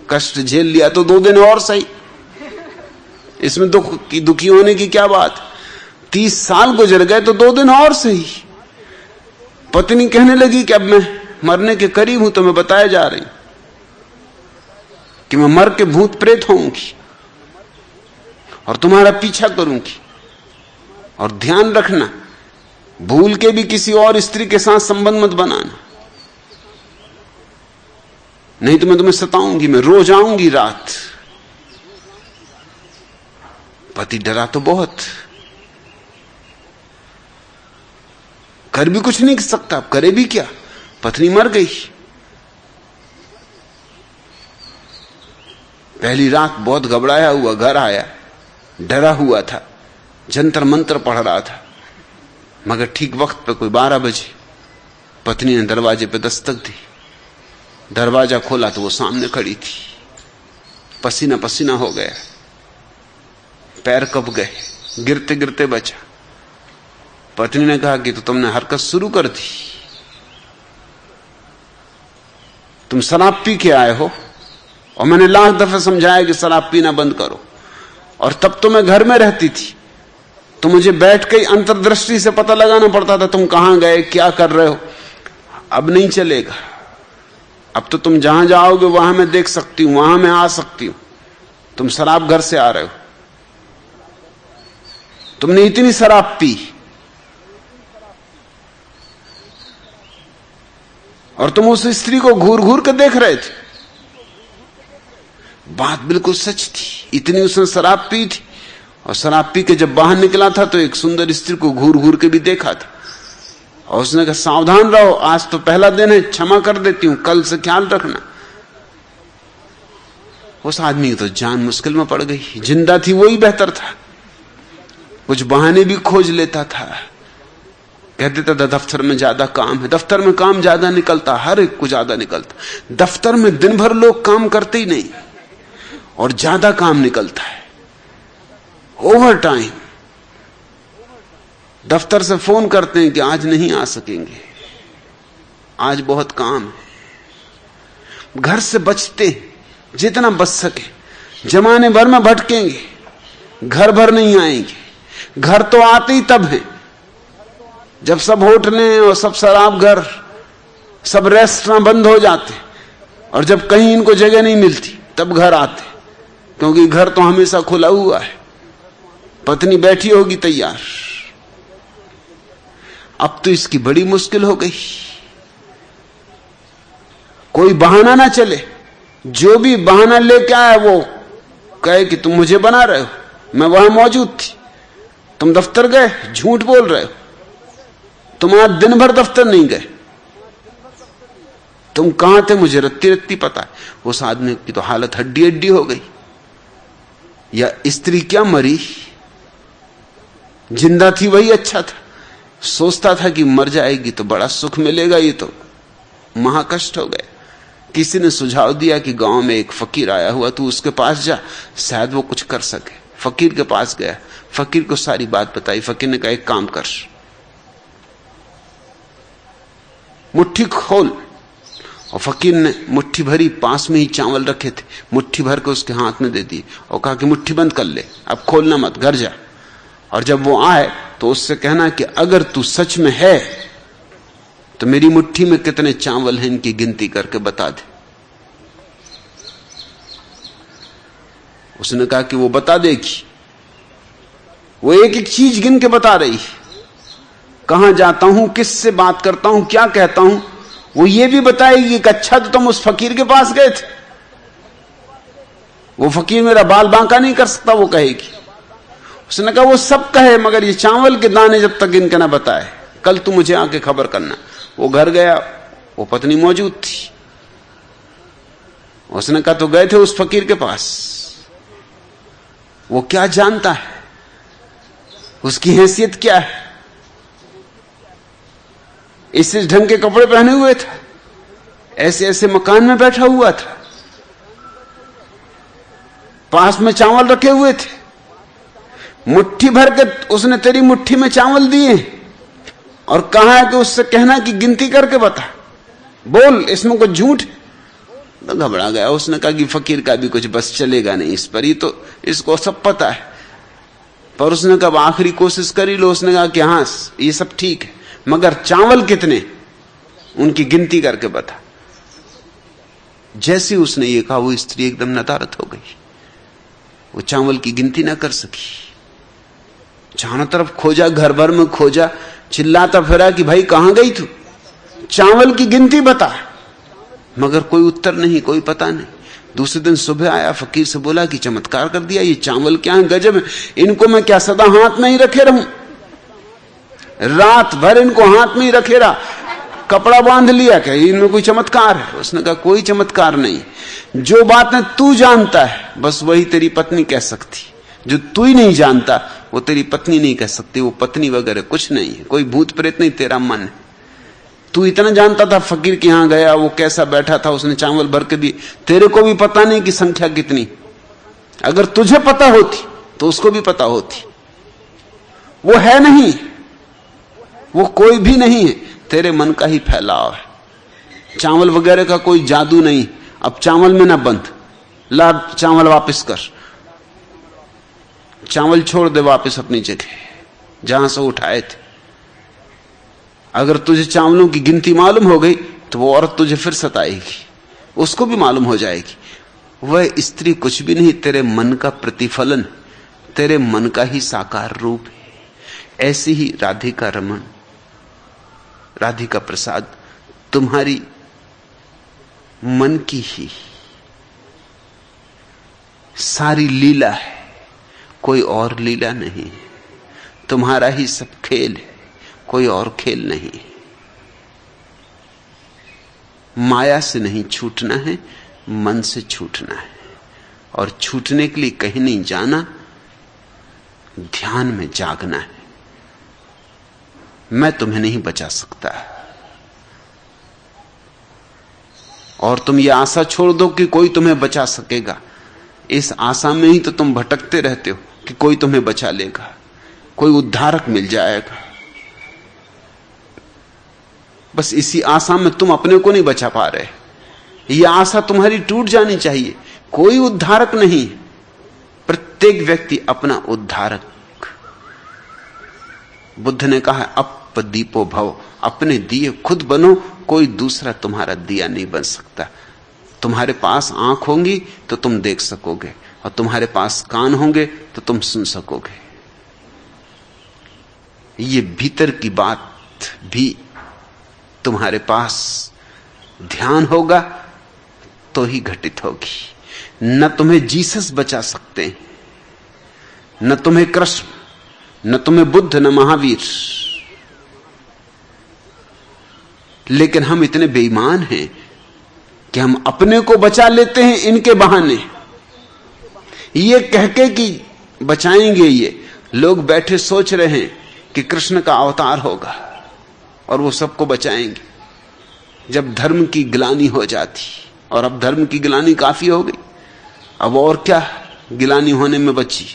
कष्ट झेल लिया तो 2 दिन और सही, इसमें दुखी होने की क्या बात? 30 साल गुजर गए तो 2 दिन और सही। पत्नी कहने लगी कि अब मैं मरने के करीब हूं, तो मैं बताया जा रही कि मैं मर के भूत प्रेत होऊंगी और तुम्हारा पीछा करूंगी। और ध्यान रखना, भूल के भी किसी और स्त्री के साथ संबंध मत बनाना, नहीं तो मैं तुम्हें सताऊंगी, मैं रोज आऊंगी रात। पति डरा तो बहुत, कर भी कुछ नहीं कर सकता, अब करे भी क्या? पत्नी मर गई। पहली रात बहुत घबराया हुआ घर आया, डरा हुआ था, जंतर मंत्र पढ़ रहा था। मगर ठीक वक्त पे कोई 12 बजे पत्नी ने दरवाजे पे दस्तक दी। दरवाजा खोला तो वो सामने खड़ी थी। पसीना पसीना हो गया, पैर कब गए, गिरते गिरते बचा। पत्नी ने कहा कि तो तुमने हरकत शुरू कर दी, तुम शराब पी के आए हो, और मैंने लाख दफे समझाया कि शराब पीना बंद करो। और तब तो मैं घर में रहती थी, तो मुझे बैठ के अंतर्दृष्टि से पता लगाना पड़ता था तुम कहां गए, क्या कर रहे हो। अब नहीं चलेगा, अब तो तुम जहां जाओगे वहां मैं देख सकती हूं, वहां मैं आ सकती हूं। तुम शराब घर से आ रहे हो, तुमने इतनी शराब पी और तुम उस स्त्री को घूर घूर कर देख रहे थे। बात बिल्कुल सच थी, इतनी उसने शराब पी थी। और शराब पी के जब बाहर निकला था तो एक सुंदर स्त्री को घूर घूर के भी देखा था। और उसने कहा सावधान रहो, आज तो पहला दिन है, क्षमा कर देती हूं, कल से ख्याल रखना। उस आदमी की तो जान मुश्किल में पड़ गई। जिंदा थी वही बेहतर था, कुछ बहाने भी खोज लेता था, कह देता था दफ्तर में ज्यादा काम है। दफ्तर में काम ज्यादा निकलता, हर एक को ज्यादा निकलता। दफ्तर में दिन भर लोग काम करते ही नहीं और ज्यादा काम निकलता है, ओवर टाइम। दफ्तर से फोन करते हैं कि आज नहीं आ सकेंगे, आज बहुत काम है। घर से बचते हैं जितना बच सके, जमाने भर में भटकेंगे, घर भर नहीं आएंगे। घर तो आते ही तब हैं जब सब होटलें और सब शराब घर, सब रेस्टोरेंट बंद हो जाते, और जब कहीं इनको जगह नहीं मिलती तब घर आते, क्योंकि घर तो हमेशा खुला हुआ है। पत्नी बैठी होगी तैयार। अब तो इसकी बड़ी मुश्किल हो गई, कोई बहाना ना चले। जो भी बहाना लेके आए वो कहे कि तुम मुझे बना रहे हो, मैं वहां मौजूद थी, तुम दफ्तर गए, झूठ बोल रहे हो, तुम आज दिन भर दफ्तर नहीं गए, तुम कहां थे मुझे रत्ती रत्ती पता है। उस आदमी की तो हालत हड्डी हड्डी हो गई। या स्त्री क्या मरी, जिंदा थी वही अच्छा था। सोचता था कि मर जाएगी तो बड़ा सुख मिलेगा, ये तो महाकष्ट हो गया। किसी ने सुझाव दिया कि गांव में एक फकीर आया हुआ, तू उसके पास जा, शायद वो कुछ कर सके। फकीर के पास गया, फकीर को सारी बात बताई। फकीर ने कहा एक काम कर, मुट्ठी खोल। और फकीर ने मुट्ठी भरी, पास में ही चावल रखे थे, मुट्ठी भर के उसके हाथ में दे दी और कहा कि मुट्ठी बंद कर ले, अब खोलना मत, घर जा। और जब वो आए तो उससे कहना कि अगर तू सच में है तो मेरी मुट्ठी में कितने चावल हैं इनकी गिनती करके बता दे। उसने कहा कि वो बता देगी, वो एक एक चीज गिन के बता रही। कहां जाता हूं, किससे बात करता हूं, क्या कहता हूं, वो ये भी बताएगी कि अच्छा तो तुम उस फकीर के पास गए थे, वो फकीर मेरा बाल बांका नहीं कर सकता, वो कहेगी। उसने कहा वो सब कहे मगर ये चावल के दाने जब तक इनके ना बताए, कल तू मुझे आके खबर करना। वो घर गया, वो पत्नी मौजूद थी। उसने कहा तो गए थे उस फकीर के पास, वो क्या जानता है, उसकी हैसियत क्या है, इस ढंग के कपड़े पहने हुए था, ऐसे ऐसे मकान में बैठा हुआ था, पास में चावल रखे हुए थे, मुट्ठी भर के उसने तेरी मुट्ठी में चावल दिए और कहा है कि उससे कहना कि गिनती करके बता, बोल इसमें कुछ झूठ। तो घबरा गया। उसने कहा कि फकीर का भी कुछ बस चलेगा नहीं इस पर, ही तो इसको सब पता है। पर उसने कहा आखिरी कोशिश कर ही लो। उसने कहा कि हां ये सब ठीक है मगर चावल कितने, उनकी गिनती करके बता। जैसे उसने ये कहा वो स्त्री एकदम नदारत हो गई, वो चावल की गिनती ना कर सकी। चारों तरफ खोजा, घर भर में खोजा, चिल्लाता फिरा कि भाई कहां गई तू, चावल की गिनती बता। मगर कोई उत्तर नहीं, कोई पता नहीं। दूसरे दिन सुबह आया, फकीर से बोला कि चमत्कार कर दिया, ये चावल क्या है, गजब है, इनको मैं क्या सदा हाथ में ही रखे रहूं, रात भर इनको हाथ में ही रखे रहा, कपड़ा बांध लिया, क्या इनमें कोई चमत्कार है? उसने कहा कोई चमत्कार नहीं, जो बातें तू जानता है बस वही तेरी पत्नी कह सकती, जो तू ही नहीं जानता वो तेरी पत्नी नहीं कह सकती। वो पत्नी वगैरह कुछ नहीं है, कोई भूत प्रेत नहीं, तेरा मन है। तू इतना जानता था फकीर के यहां गया, वो कैसा बैठा था, उसने चावल भर के दिए, तेरे को भी पता नहीं कि संख्या कितनी। अगर तुझे पता होती तो उसको भी पता होती। वो है नहीं, वो कोई भी नहीं है, तेरे मन का ही फैलाव है। चावल वगैरह का कोई जादू नहीं। अब चावल में ना बंध, ला चावल वापस कर, चावल छोड़ दे वापस अपनी जगह जहां से उठाए थे। अगर तुझे चावलों की गिनती मालूम हो गई तो वो औरत तुझे फिर सताएगी, उसको भी मालूम हो जाएगी। वह स्त्री कुछ भी नहीं, तेरे मन का प्रतिफलन, तेरे मन का ही साकार रूप है। ऐसी ही राधिका रमन, राधिका प्रसाद तुम्हारी मन की ही सारी लीला है, कोई और लीला नहीं है। तुम्हारा ही सब खेल है, कोई और खेल नहीं है। माया से नहीं छूटना है, मन से छूटना है। और छूटने के लिए कहीं नहीं जाना, ध्यान में जागना है। मैं तुम्हें नहीं बचा सकता, और तुम ये आशा छोड़ दो कि कोई तुम्हें बचा सकेगा। इस आशा में ही तो तुम भटकते रहते हो कि कोई तुम्हें बचा लेगा, कोई उद्धारक मिल जाएगा। बस इसी आशा में तुम अपने को नहीं बचा पा रहे। यह आशा तुम्हारी टूट जानी चाहिए। कोई उद्धारक नहीं, प्रत्येक व्यक्ति अपना उद्धारक। बुद्ध ने कहा अपदीपो भव, अपने दिए खुद बनो, कोई दूसरा तुम्हारा दिया नहीं बन सकता। तुम्हारे पास आंख होंगी तो तुम देख सकोगे, और तुम्हारे पास कान होंगे तो तुम सुन सकोगे। ये भीतर की बात भी तुम्हारे पास ध्यान होगा तो ही घटित होगी। न तुम्हें जीसस बचा सकते हैं, न तुम्हें कृष्ण, न तुम्हें बुद्ध, न महावीर। लेकिन हम इतने बेईमान हैं कि हम अपने को बचा लेते हैं इनके बहाने, ये कहके कि बचाएंगे। ये लोग बैठे सोच रहे हैं कि कृष्ण का अवतार होगा और वो सबको बचाएंगे। जब धर्म की गिलानी हो जाती, और अब धर्म की गिलानी काफी हो गई, अब और क्या गिलानी होने में बची।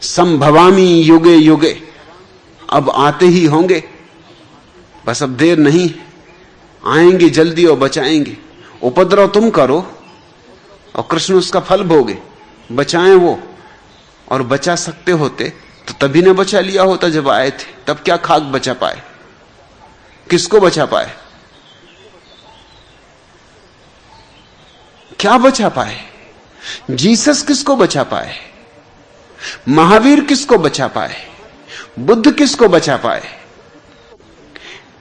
संभवामी युगे युगे, अब आते ही होंगे, बस अब देर नहीं, आएंगे जल्दी और बचाएंगे। उपद्रव तुम करो और कृष्ण उसका फल भोगे, बचाएं वो। और बचा सकते होते तो तभी ने बचा लिया होता जब आए थे, तब क्या खाक बचा पाए, किसको बचा पाए, क्या बचा पाए? जीसस किसको बचा पाए? महावीर किसको बचा पाए? बुद्ध किसको बचा पाए?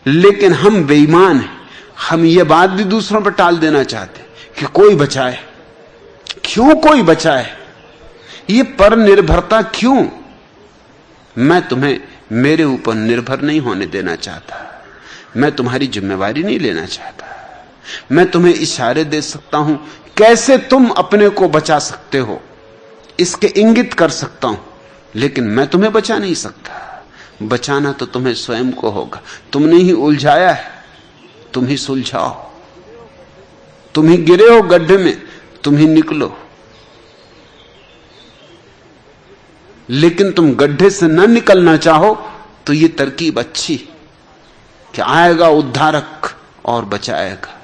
लेकिन हम बेईमान हैं। हम ये बात भी दूसरों पर टाल देना चाहते कि कोई बचाए। क्यों कोई बचाए? ये पर निर्भरता क्यों? मैं तुम्हें मेरे ऊपर निर्भर नहीं होने देना चाहता। मैं तुम्हारी जिम्मेवारी नहीं लेना चाहता। मैं तुम्हें इशारे दे सकता हूं कैसे तुम अपने को बचा सकते हो, इसके इंगित कर सकता हूं, लेकिन मैं तुम्हें बचा नहीं सकता। बचाना तो तुम्हें स्वयं को होगा। तुमने ही उलझाया है, तुम ही सुलझाओ। तुम ही गिरे हो गड्ढे में, तुम ही निकलो। लेकिन तुम गड्ढे से न निकलना चाहो तो ये तरकीब अच्छी कि आएगा उद्धारक और बचाएगा।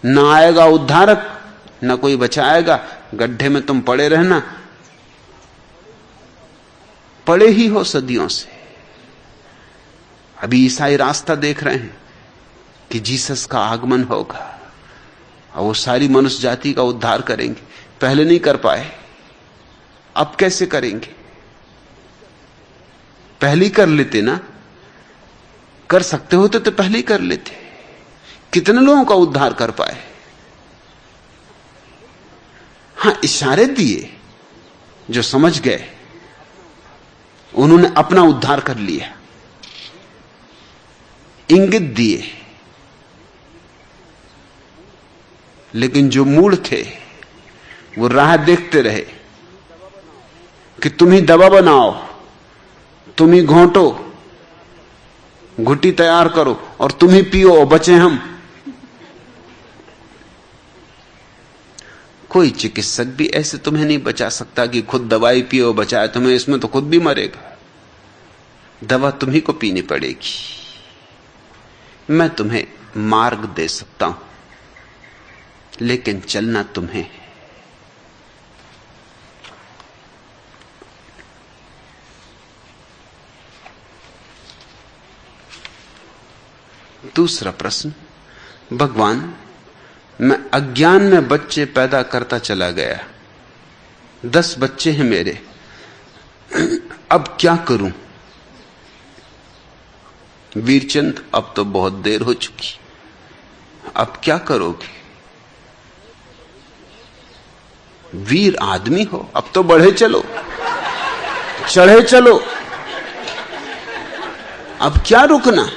न आएगा उद्धारक, न कोई बचाएगा, गड्ढे में तुम पड़े रहना। पड़े ही हो सदियों से। अभी ईसाई रास्ता देख रहे हैं कि जीसस का आगमन होगा और वो सारी मनुष्य जाति का उद्धार करेंगे। पहले नहीं कर पाए, अब कैसे करेंगे? पहले ही कर लेते ना। कर सकते होते तो पहले ही कर लेते। कितने लोगों का उद्धार कर पाए? हां, इशारे दिए, जो समझ गए उन्होंने अपना उद्धार कर लिया। इंगित दिए, लेकिन जो मूढ़ थे वो राह देखते रहे कि तुम ही दवा बनाओ, तुम ही घोंटो, घुट्टी तैयार करो और तुम ही पियो और बचे हम। कोई चिकित्सक भी ऐसे तुम्हें नहीं बचा सकता कि खुद दवाई पियो बचाए तुम्हें। इसमें तो खुद भी मरेगा। दवा तुम्ही को पीनी पड़ेगी। मैं तुम्हें मार्ग दे सकता हूं, लेकिन चलना तुम्हें। दूसरा प्रश्न, भगवान, मैं अज्ञान में बच्चे पैदा करता चला गया। 10 बच्चे हैं मेरे, अब क्या करूं? वीरचंद, अब तो बहुत देर हो चुकी, अब क्या करोगे? वीर आदमी हो, अब तो बढ़े चलो, चढ़े चलो, अब क्या रुकना?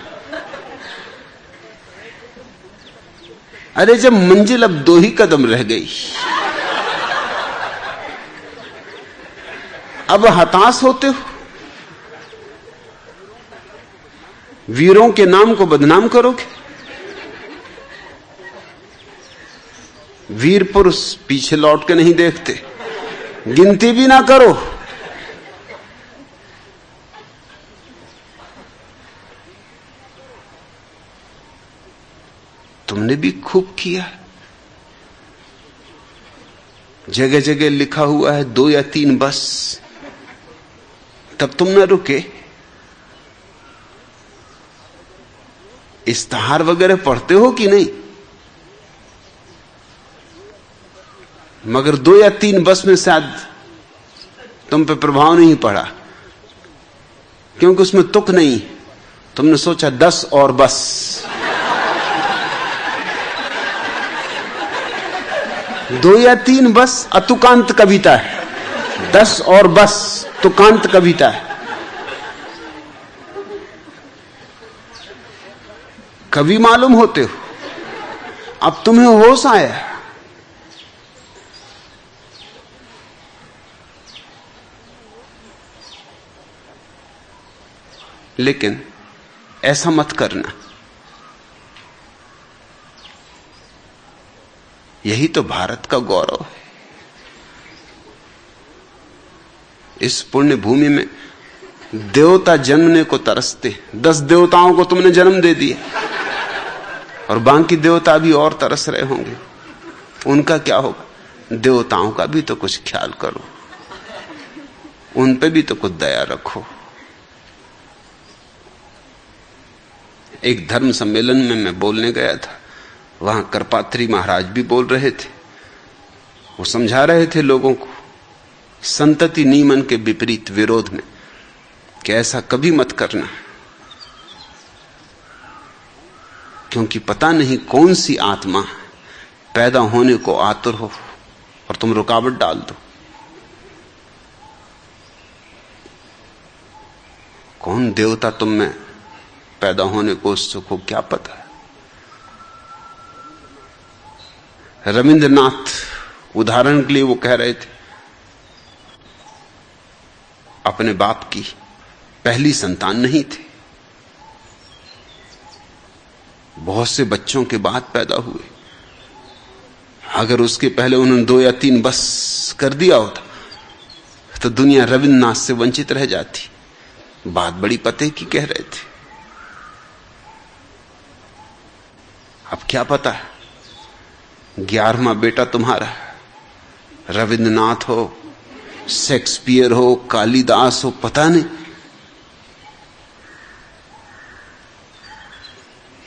अरे जब मंजिल अब 2 ही कदम रह गई, अब हताश होते हो? वीरों के नाम को बदनाम करोगे? वीर पुरुष पीछे लौट के नहीं देखते, गिनती भी ना करो। तुमने भी खूब किया। जगह जगह लिखा हुआ है 2 या 3 बस, तब तुम न रुके। इस्ताहार वगैरह पढ़ते हो कि नहीं? मगर 2 या 3 बस में शायद तुम पे प्रभाव नहीं पड़ा, क्योंकि उसमें तुक नहीं। तुमने सोचा 10 और बस। दो या 3 बस अतुकांत कविता है, 10 और बस तुकांत कविता है। कवि मालूम होते हो, अब तुम्हें होश आया। लेकिन ऐसा मत करना। यही तो भारत का गौरव है। इस पुण्य भूमि में देवता जन्मने को तरसते। 10 देवताओं को तुमने जन्म दे दिया, और बाकी देवता भी और तरस रहे होंगे। उनका क्या होगा? देवताओं का भी तो कुछ ख्याल करो, उन पे भी तो कुछ दया रखो। एक धर्म सम्मेलन में मैं बोलने गया था, वहां करपात्री महाराज भी बोल रहे थे। वो समझा रहे थे लोगों को संतति नियमन के विपरीत विरोध में कि ऐसा कभी मत करना। क्योंकि पता नहीं कौन सी आत्मा पैदा होने को आतुर हो और तुम रुकावट डाल दो। कौन देवता तुम में पैदा होने को उत्सुक हो, क्या पता। रविंद्रनाथ उदाहरण के लिए वो कह रहे थे, अपने बाप की पहली संतान नहीं थे, बहुत से बच्चों के बाद पैदा हुए। अगर उसके पहले उन्होंने 2 या 3 बस कर दिया होता तो दुनिया रविंद्रनाथ से वंचित रह जाती। बात बड़ी पते की कह रहे थे। अब क्या पता है, 11वां बेटा तुम्हारा रविंद्रनाथ हो, शेक्सपियर हो, कालिदास हो, पता नहीं।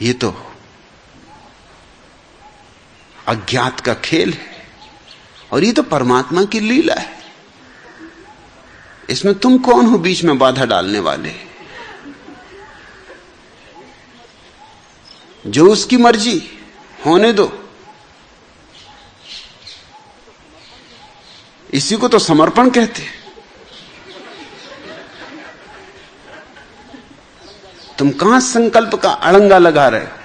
ये तो अज्ञात का खेल है और ये तो परमात्मा की लीला है। इसमें तुम कौन हो बीच में बाधा डालने वाले? जो उसकी मर्जी होने दो। इसी को तो समर्पण कहते हैं। तुम कहां संकल्प का अड़ंगा लगा रहे हो?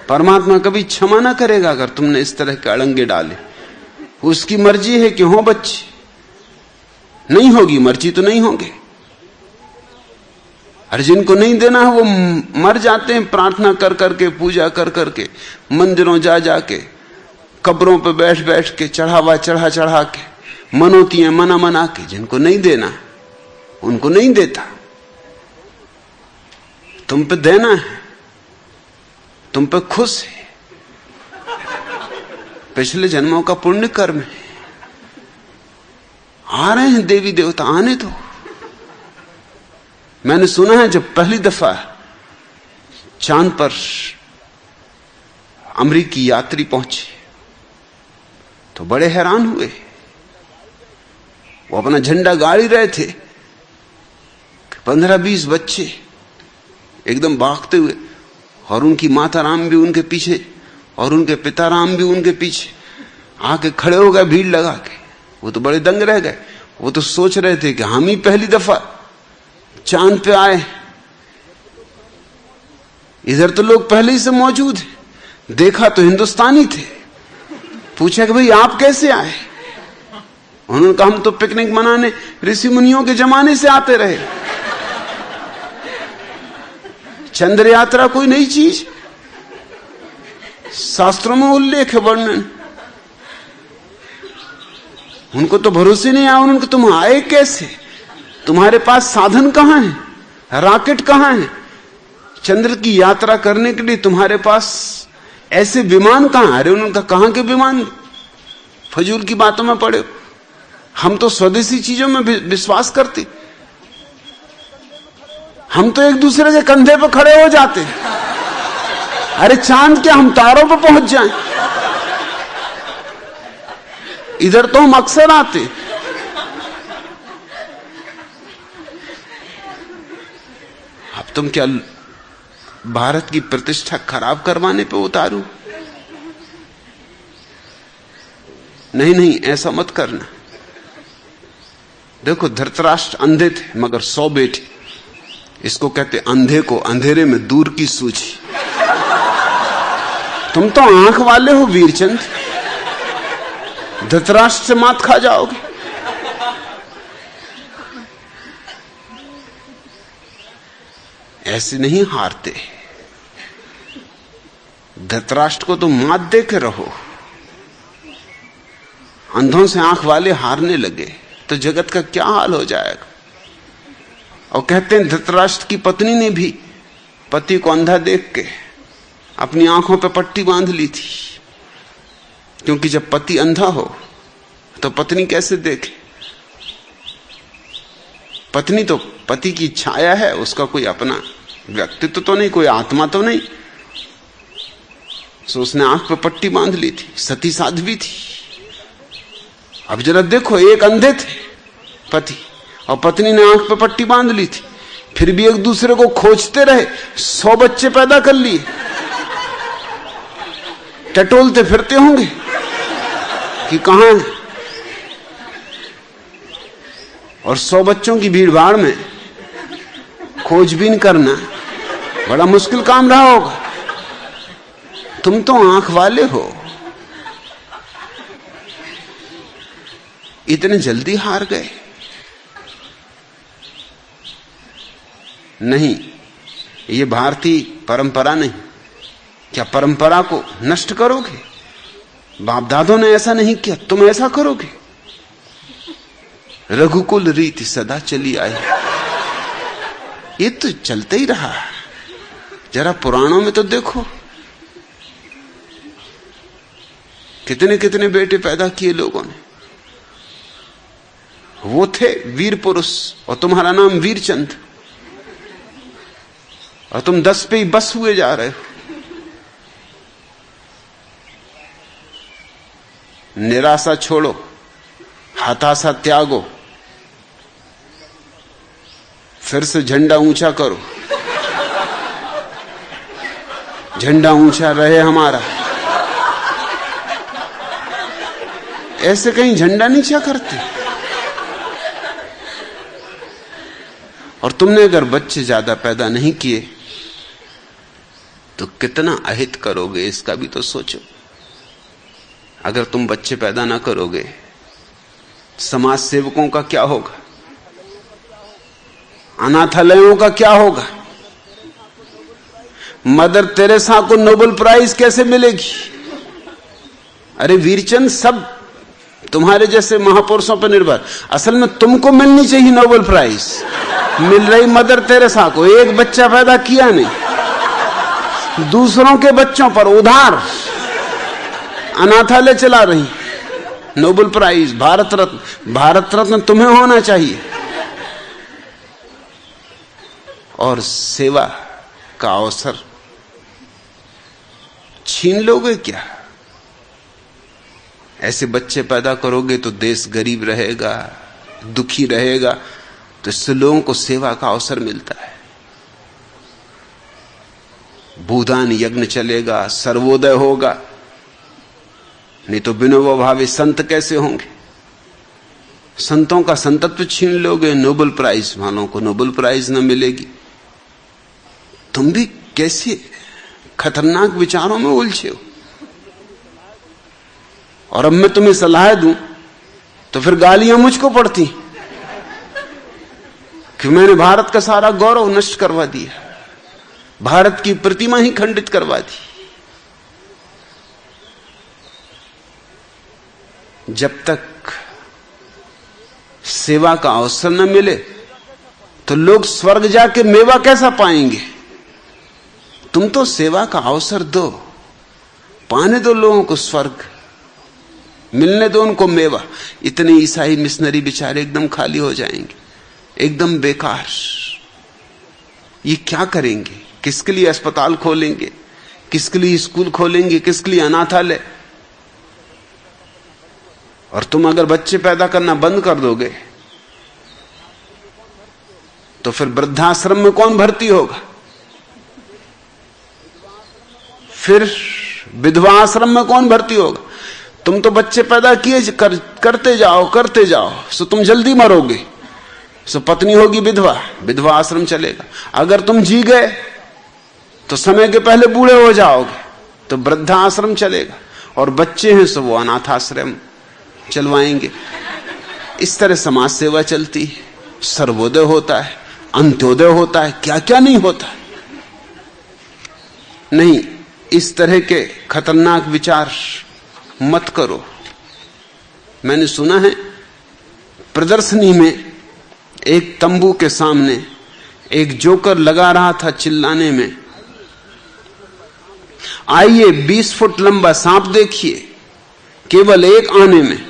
परमात्मा कभी क्षमा ना करेगा अगर तुमने इस तरह के अड़ंगे डाले। उसकी मर्जी है कि हो बच्चे, नहीं होगी मर्जी तो नहीं होंगे। और जिनको नहीं देना है वो मर जाते हैं प्रार्थना कर करके, पूजा कर करके, मंदिरों जा जाके, कब्रों पे बैठ बैठ के, चढ़ावा चढ़ा चढ़ा के, मनोतियां मना मना के। जिनको नहीं देना उनको नहीं देता। तुम पे देना है, तुम पे खुश है, पिछले जन्मों का पुण्य कर्म है। आ रहे हैं देवी देवता, आने दो। मैंने सुना है जब पहली दफा चांद पर अमेरिकी यात्री पहुंचे तो बड़े हैरान हुए। वो अपना झंडा गाड़ी रहे थे, 15-20 बच्चे एकदम भागते हुए, और उनकी माता राम भी उनके पीछे और उनके पिता राम भी उनके पीछे आके खड़े हो गए भीड़ लगा के। वो तो बड़े दंग रह गए। वो तो सोच रहे थे कि हम ही पहली दफा चांद पे आए, इधर तो लोग पहले ही से मौजूद हैं। देखा तो हिंदुस्तानी थे। पूछा कि भाई आप कैसे आए? उन्होंने कहा हम तो पिकनिक मनाने ऋषि मुनियों के जमाने से आते रहे। चंद्र यात्रा कोई नई चीज, शास्त्रों में उल्लेख है, वर्णन। उनको तो भरोसे नहीं आया। उन्होंने कहा तुम आए कैसे? तुम्हारे पास साधन कहां है? रॉकेट कहां है? चंद्र की यात्रा करने के लिए तुम्हारे पास ऐसे विमान कहां? अरे उन्होंने कहा कहां के विमान, फजूल की बातों में पड़े हो। हम तो स्वदेशी चीजों में विश्वास करते। हम तो एक दूसरे के कंधे पर खड़े हो जाते। अरे चांद क्या, हम तारों पर पहुंच जाएं? इधर तो हम अक्सर आते। अब तुम क्या भारत की प्रतिष्ठा खराब करवाने पे उतारू? नहीं नहीं, ऐसा मत करना। देखो धृतराष्ट्र अंधे थे मगर 100 बेटे। इसको कहते अंधे को अंधेरे में दूर की सूझी। तुम तो आंख वाले हो वीरचंद, धृतराष्ट्र से मात खा जाओगे। ऐसे नहीं हारते। धृतराष्ट्र को तो मात दे के रहो। अंधों से आंख वाले हारने लगे तो जगत का क्या हाल हो जाएगा। और कहते हैं धृतराष्ट्र की पत्नी ने भी पति को अंधा देख के अपनी आंखों पे पट्टी बांध ली थी, क्योंकि जब पति अंधा हो तो पत्नी कैसे देखे? पत्नी तो पति की छाया है, उसका कोई अपना व्यक्तित्व तो नहीं, कोई आत्मा तो नहीं। सो उसने आंख पे पट्टी बांध ली थी, सती साध्वी थी। अब जरा देखो, एक अंधे थे पति और पत्नी ने आंख पे पट्टी बांध ली थी, फिर भी एक दूसरे को खोजते रहे, 100 बच्चे पैदा कर लिए। टटोलते फिरते होंगे कि कहां है। और 100 बच्चों की भीड़ भाड़ में खोजबीन करना बड़ा मुश्किल काम रहा होगा। तुम तो आंख वाले हो, इतने जल्दी हार गए। नहीं, ये भारतीय परंपरा नहीं। क्या परंपरा को नष्ट करोगे? बाप दादों ने ऐसा नहीं किया, तुम ऐसा करोगे? रघुकुल रीति सदा चली आई, ये तो चलते ही रहा। जरा पुराणों में तो देखो, कितने कितने बेटे पैदा किए लोगों ने। वो थे वीर पुरुष और तुम्हारा नाम वीरचंद, और तुम 10 पे ही बस हुए जा रहे हो। निराशा छोड़ो, हताशा त्यागो, फिर से झंडा ऊंचा करो। झंडा ऊंचा रहे हमारा। ऐसे कहीं झंडा नीचा करते। और तुमने अगर बच्चे ज्यादा पैदा नहीं किए तो कितना अहित करोगे, इसका भी तो सोचो। अगर तुम बच्चे पैदा ना करोगे, समाज सेवकों का क्या होगा? अनाथालयों का क्या होगा? मदर तेरेसा को नोबेल प्राइज कैसे मिलेगी? अरे वीरचंद, सब तुम्हारे जैसे महापुरुषों पर निर्भर। असल में तुमको मिलनी चाहिए नोबेल प्राइज, मिल रही मदर तेरेसा को। एक बच्चा पैदा किया नहीं, दूसरों के बच्चों पर उधार अनाथालय चला रही। Nobel prize, Bharat Ratna. भारत रत्न तुम्हें होना चाहिए। और सेवा का अवसर छीन लोगे क्या? ऐसे बच्चे पैदा करोगे तो देश गरीब रहेगा, दुखी रहेगा। तो इससे लोगों को सेवा का अवसर मिलता है। भूदान यज्ञ चलेगा, सर्वोदय होगा। नहीं तो विनोबा भावे संत कैसे होंगे? संतों का संतत्व छीन लोगे, नोबेल प्राइज वालों को नोबेल प्राइज न मिलेगी। तुम भी कैसे खतरनाक विचारों में उलझे हो। और अब मैं तुम्हें सलाह दूं तो फिर गालियां मुझको पड़ती कि मैंने भारत का सारा गौरव नष्ट करवा दिया, भारत की प्रतिमा ही खंडित करवा दी। जब तक सेवा का अवसर न मिले तो लोग स्वर्ग जाके मेवा कैसा पाएंगे? तुम तो सेवा का अवसर दो, पाने दो लोगों को स्वर्ग, मिलने दो उनको मेवा। इतने ईसाई मिशनरी बेचारे एकदम खाली हो जाएंगे, एकदम बेकार। ये क्या करेंगे? किसके लिए अस्पताल खोलेंगे? किसके लिए स्कूल खोलेंगे? किसके लिए अनाथालय? और तुम अगर बच्चे पैदा करना बंद कर दोगे तो फिर वृद्धाश्रम में कौन भर्ती होगा? फिर विधवा आश्रम में कौन भर्ती होगा? तुम तो बच्चे पैदा किए करते जाओ, सो तुम जल्दी मरोगे। सो पत्नी होगी विधवा, विधवा आश्रम चलेगा। अगर तुम जी गए तो समय के पहले बूढ़े हो जाओगे, तो वृद्धा आश्रम चलेगा। और बच्चे हैं सो वो अनाथ आश्रम चलवाएंगे। इस तरह समाज सेवा चलती है। सर्वोदय होता है, अंत्योदय होता है, क्या क्या नहीं होता। नहीं, इस तरह के खतरनाक विचार मत करो। मैंने सुना है प्रदर्शनी में एक तंबू के सामने एक जोकर लगा रहा था चिल्लाने में, आइए 20 फुट लंबा सांप देखिए केवल एक आने में।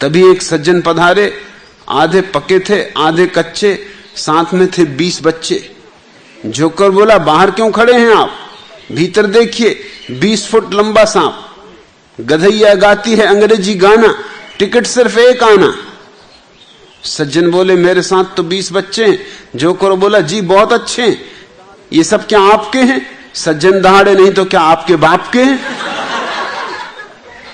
तभी एक सज्जन पधारे, आधे पके थे आधे कच्चे, साथ में थे 20 बच्चे। जोकर बोला, बाहर क्यों खड़े हैं आप, भीतर देखिए 20 फुट लंबा सांप। गधैया गाती है अंग्रेजी गाना, टिकट सिर्फ एक आना। सज्जन बोले, मेरे साथ तो 20 बच्चे हैं। जोकर बोला, जी बहुत अच्छे हैं, ये सब क्या आपके हैं? सज्जन दहाड़े, नहीं तो क्या आपके बाप के हैं?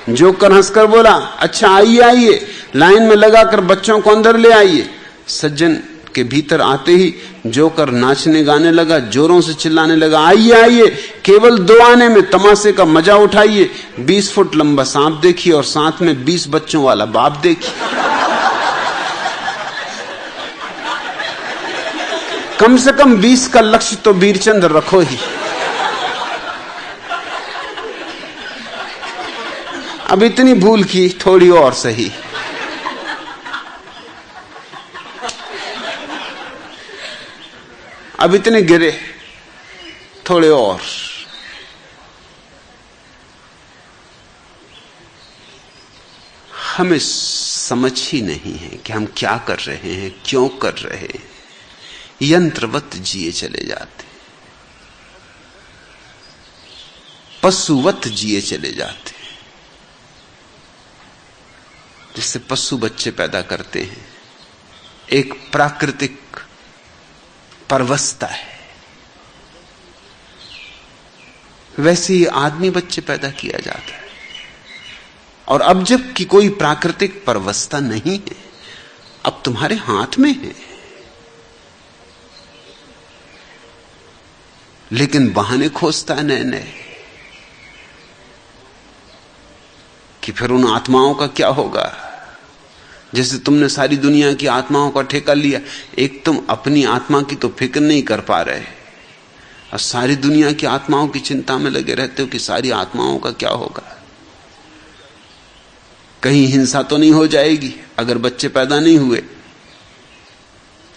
जोकर हंसकर बोला, अच्छा आइए आइए, लाइन में लगाकर बच्चों को अंदर ले आइए। सज्जन के भीतर आते ही जोकर नाचने गाने लगा, जोरों से चिल्लाने लगा, आइए आइए, केवल 2 आने में तमाशे का मजा उठाइए। 20 फुट लंबा सांप देखिए और साथ में 20 बच्चों वाला बाप देखिए। कम से कम 20 का लक्ष्य तो वीरचंद रखो ही। अब इतनी भूल की, थोड़ी और सही। अब इतने गिरे, थोड़े और। हमें समझ ही नहीं है कि हम क्या कर रहे हैं, क्यों कर रहे हैं। यंत्रवत जिए चले जाते, पशुवत जिए चले जाते। जिससे पशु बच्चे पैदा करते हैं, एक प्राकृतिक परवस्था है, वैसे ही आदमी बच्चे पैदा किया जाता है। और अब जब कि कोई प्राकृतिक परवस्था नहीं है, अब तुम्हारे हाथ में है, लेकिन बहाने खोजता है नए नए कि फिर उन आत्माओं का क्या होगा। जैसे तुमने सारी दुनिया की आत्माओं का ठेका लिया, एक तुम अपनी आत्मा की तो फिक्र नहीं कर पा रहे और सारी दुनिया की आत्माओं की चिंता में लगे रहते हो कि सारी आत्माओं का क्या होगा। कहीं हिंसा तो नहीं हो जाएगी अगर बच्चे पैदा नहीं हुए।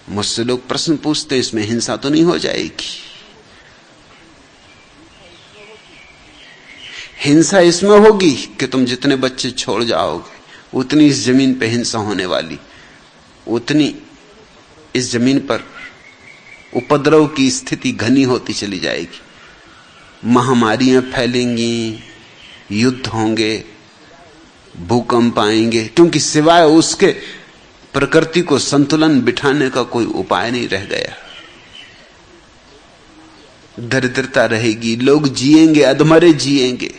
मुझसे लोग प्रश्न पूछते, इसमें हिंसा तो नहीं हो जाएगी। हिंसा इसमें होगी कि तुम जितने बच्चे छोड़ जाओगे उतनी इस जमीन पे हिंसा होने वाली, उतनी इस जमीन पर उपद्रव की स्थिति घनी होती चली जाएगी। महामारियां फैलेंगी, युद्ध होंगे, भूकंप आएंगे, क्योंकि सिवाय उसके प्रकृति को संतुलन बिठाने का कोई उपाय नहीं रह गया। दरिद्रता रहेगी, लोग जिएंगे, अधमरे जिएंगे,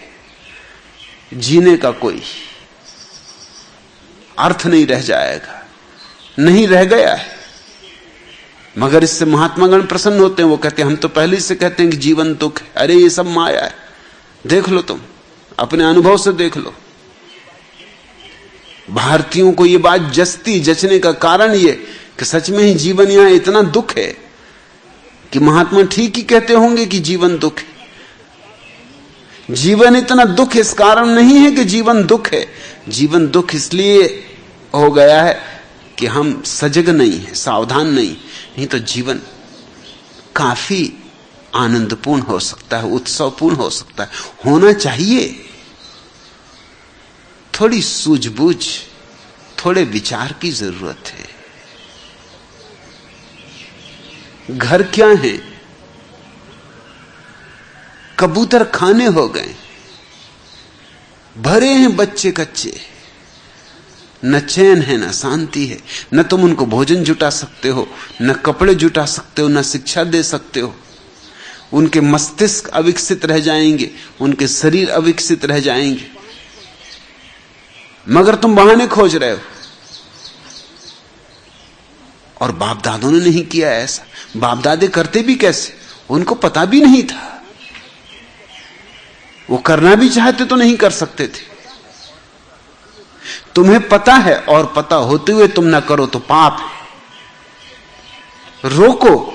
जीने का कोई अर्थ नहीं रह जाएगा, नहीं रह गया है। मगर इससे महात्मागण प्रसन्न होते हैं, वो कहते हैं, हम तो पहले से कहते हैं कि जीवन दुख है। अरे ये सब माया है, देख लो, तुम अपने अनुभव से देख लो। भारतीयों को ये बात जचने का कारण ये कि सच में ही जीवन यहां इतना दुख है कि महात्मा ठीक ही कहते होंगे कि जीवन दुख है। जीवन इतना दुख इस कारण नहीं है कि जीवन दुख है, जीवन दुख इसलिए हो गया है कि हम सजग नहीं है, सावधान नहीं तो जीवन काफी आनंदपूर्ण हो सकता है, उत्सवपूर्ण हो सकता है, होना चाहिए। थोड़ी सूझबूझ, थोड़े विचार की जरूरत है। घर क्या है? कबूतर खाने हो गए, भरे हैं बच्चे कच्चे, न चैन है न शांति है। न तुम उनको भोजन जुटा सकते हो, न कपड़े जुटा सकते हो, न शिक्षा दे सकते हो। उनके मस्तिष्क अविकसित रह जाएंगे, उनके शरीर अविकसित रह जाएंगे, मगर तुम बहाने खोज रहे हो। और बाप दादों ने नहीं किया ऐसा। बाप दादे करते भी कैसे? उनको पता भी नहीं था, वो करना भी चाहते तो नहीं कर सकते थे। तुम्हें पता है और पता होते हुए तुम ना करो तो पाप है। रोको।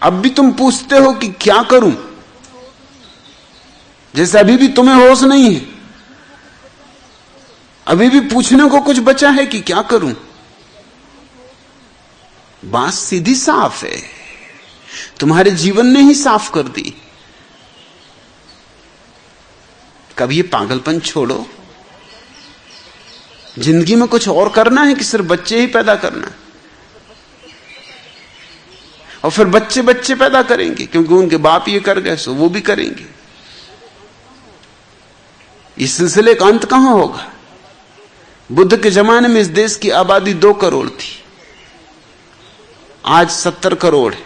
अब भी तुम पूछते हो कि क्या करूं, जैसे अभी भी तुम्हें होश नहीं है, अभी भी पूछने को कुछ बचा है कि क्या करूं। बात सीधी साफ है, तुम्हारे जीवन ने ही साफ कर दी। कभी ये पागलपन छोड़ो। जिंदगी में कुछ और करना है कि सिर्फ बच्चे ही पैदा करना है? और फिर बच्चे बच्चे पैदा करेंगे क्योंकि उनके बाप ये कर गए सो वो भी करेंगे। इस सिलसिले का अंत कहां होगा? बुद्ध के जमाने में इस देश की आबादी 2 करोड़ थी, आज 70 करोड़ है।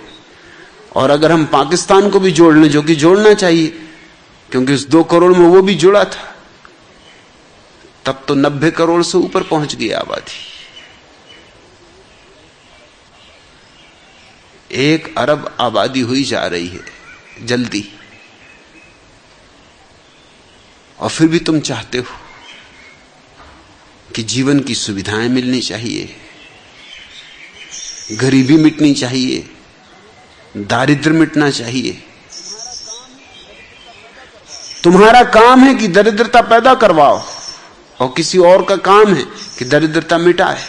और अगर हम पाकिस्तान को भी जोड़ लें, जो कि जोड़ना चाहिए क्योंकि उस 2 करोड़ में वो भी जुड़ा था, तब तो 90 करोड़ से ऊपर पहुंच गई आबादी। 1 अरब आबादी हुई जा रही है जल्दी, और फिर भी तुम चाहते हो कि जीवन की सुविधाएं मिलनी चाहिए, गरीबी मिटनी चाहिए, दारिद्र्य मिटना चाहिए। तुम्हारा काम है कि दरिद्रता पैदा करवाओ, और किसी और का काम है कि दरिद्रता मिटाए।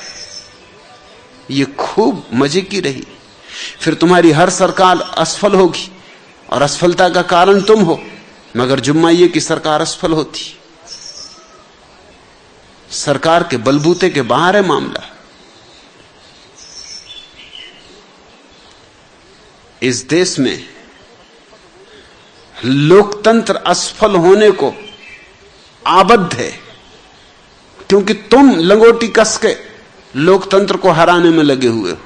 ये खूब मजे की रही। फिर तुम्हारी हर सरकार असफल होगी, और असफलता का कारण तुम हो, मगर जुम्मा ये कि सरकार असफल होती। सरकार के बलबूते के बाहर है मामला। इस देश में लोकतंत्र असफल होने को आबद्ध है, क्योंकि तुम लंगोटी कस के लोकतंत्र को हराने में लगे हुए हो।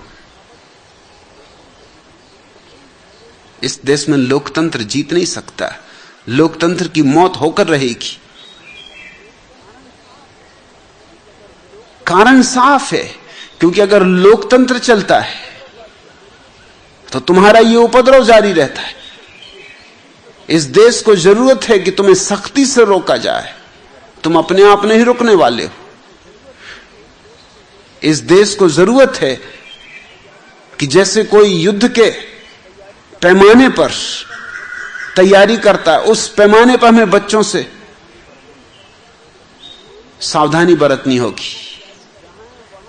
इस देश में लोकतंत्र जीत नहीं सकता, लोकतंत्र की मौत होकर रहेगी। कारण साफ है, क्योंकि अगर लोकतंत्र चलता है तो तुम्हारा यह उपद्रव जारी रहता है। इस देश को जरूरत है कि तुम्हें सख्ती से रोका जाए, तुम अपने आप नहीं रुकने वाले हो। इस देश को जरूरत है कि जैसे कोई युद्ध के पैमाने पर तैयारी करता है, उस पैमाने पर हमें बच्चों से सावधानी बरतनी होगी।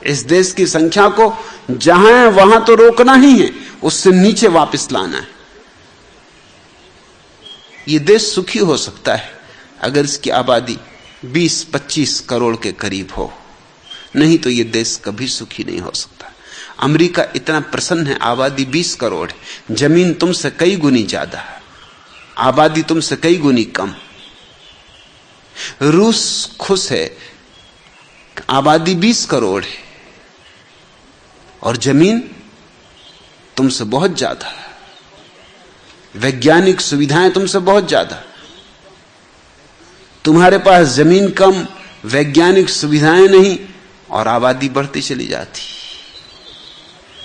इस देश की संख्या को जहां है वहां तो रोकना ही है, उससे नीचे वापस लाना है। यह देश सुखी हो सकता है अगर इसकी आबादी 20-25 करोड़ के करीब हो, नहीं तो यह देश कभी सुखी नहीं हो सकता। अमेरिका इतना प्रसन्न है, आबादी 20 करोड़ है, जमीन तुमसे कई गुनी ज्यादा है, आबादी तुमसे कई गुनी कम। रूस खुश है, आबादी 20 करोड़ है और जमीन तुमसे बहुत ज्यादा, वैज्ञानिक सुविधाएं तुमसे बहुत ज्यादा। तुम्हारे पास जमीन कम, वैज्ञानिक सुविधाएं नहीं, और आबादी बढ़ती चली जाती।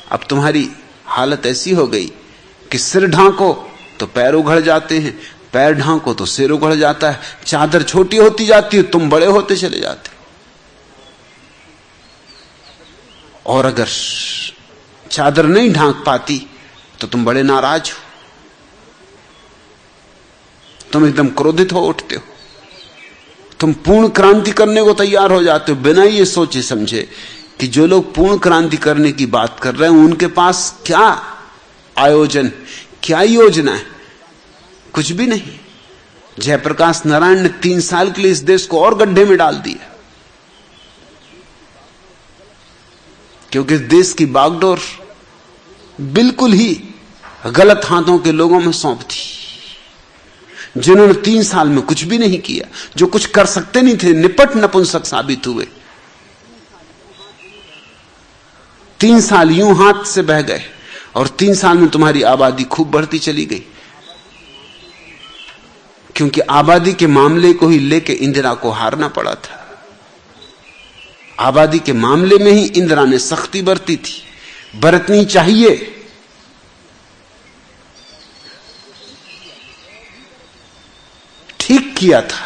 अब तुम्हारी हालत ऐसी हो गई कि सिर ढांको तो पैर उघड़ जाते हैं, पैर ढांको तो सिर उघड़ जाता है, चादर छोटी होती जाती है, तुम बड़े होते चले जाते। और अगर चादर नहीं ढांक पाती तो तुम बड़े नाराज हो, तुम एकदम क्रोधित हो उठते हो, तुम पूर्ण क्रांति करने को तैयार हो जाते हो, बिना ये सोचे समझे कि जो लोग पूर्ण क्रांति करने की बात कर रहे हैं उनके पास क्या आयोजन, क्या योजना है। कुछ भी नहीं। जयप्रकाश नारायण ने 3 साल के लिए इस देश को और गड्ढे में डाल दिया, क्योंकि इस देश की बागडोर बिल्कुल ही गलत हाथों के लोगों में सौंप दी, जिन्होंने 3 साल में कुछ भी नहीं किया, जो कुछ कर सकते नहीं थे, निपट नपुंसक साबित हुए। 3 साल यूं हाथ से बह गए और 3 साल में तुम्हारी आबादी खूब बढ़ती चली गई, क्योंकि आबादी के मामले को ही लेके इंदिरा को हारना पड़ा था। आबादी के मामले में ही इंदिरा ने सख्ती बरती थी, बरतनी चाहिए। ठीक किया था,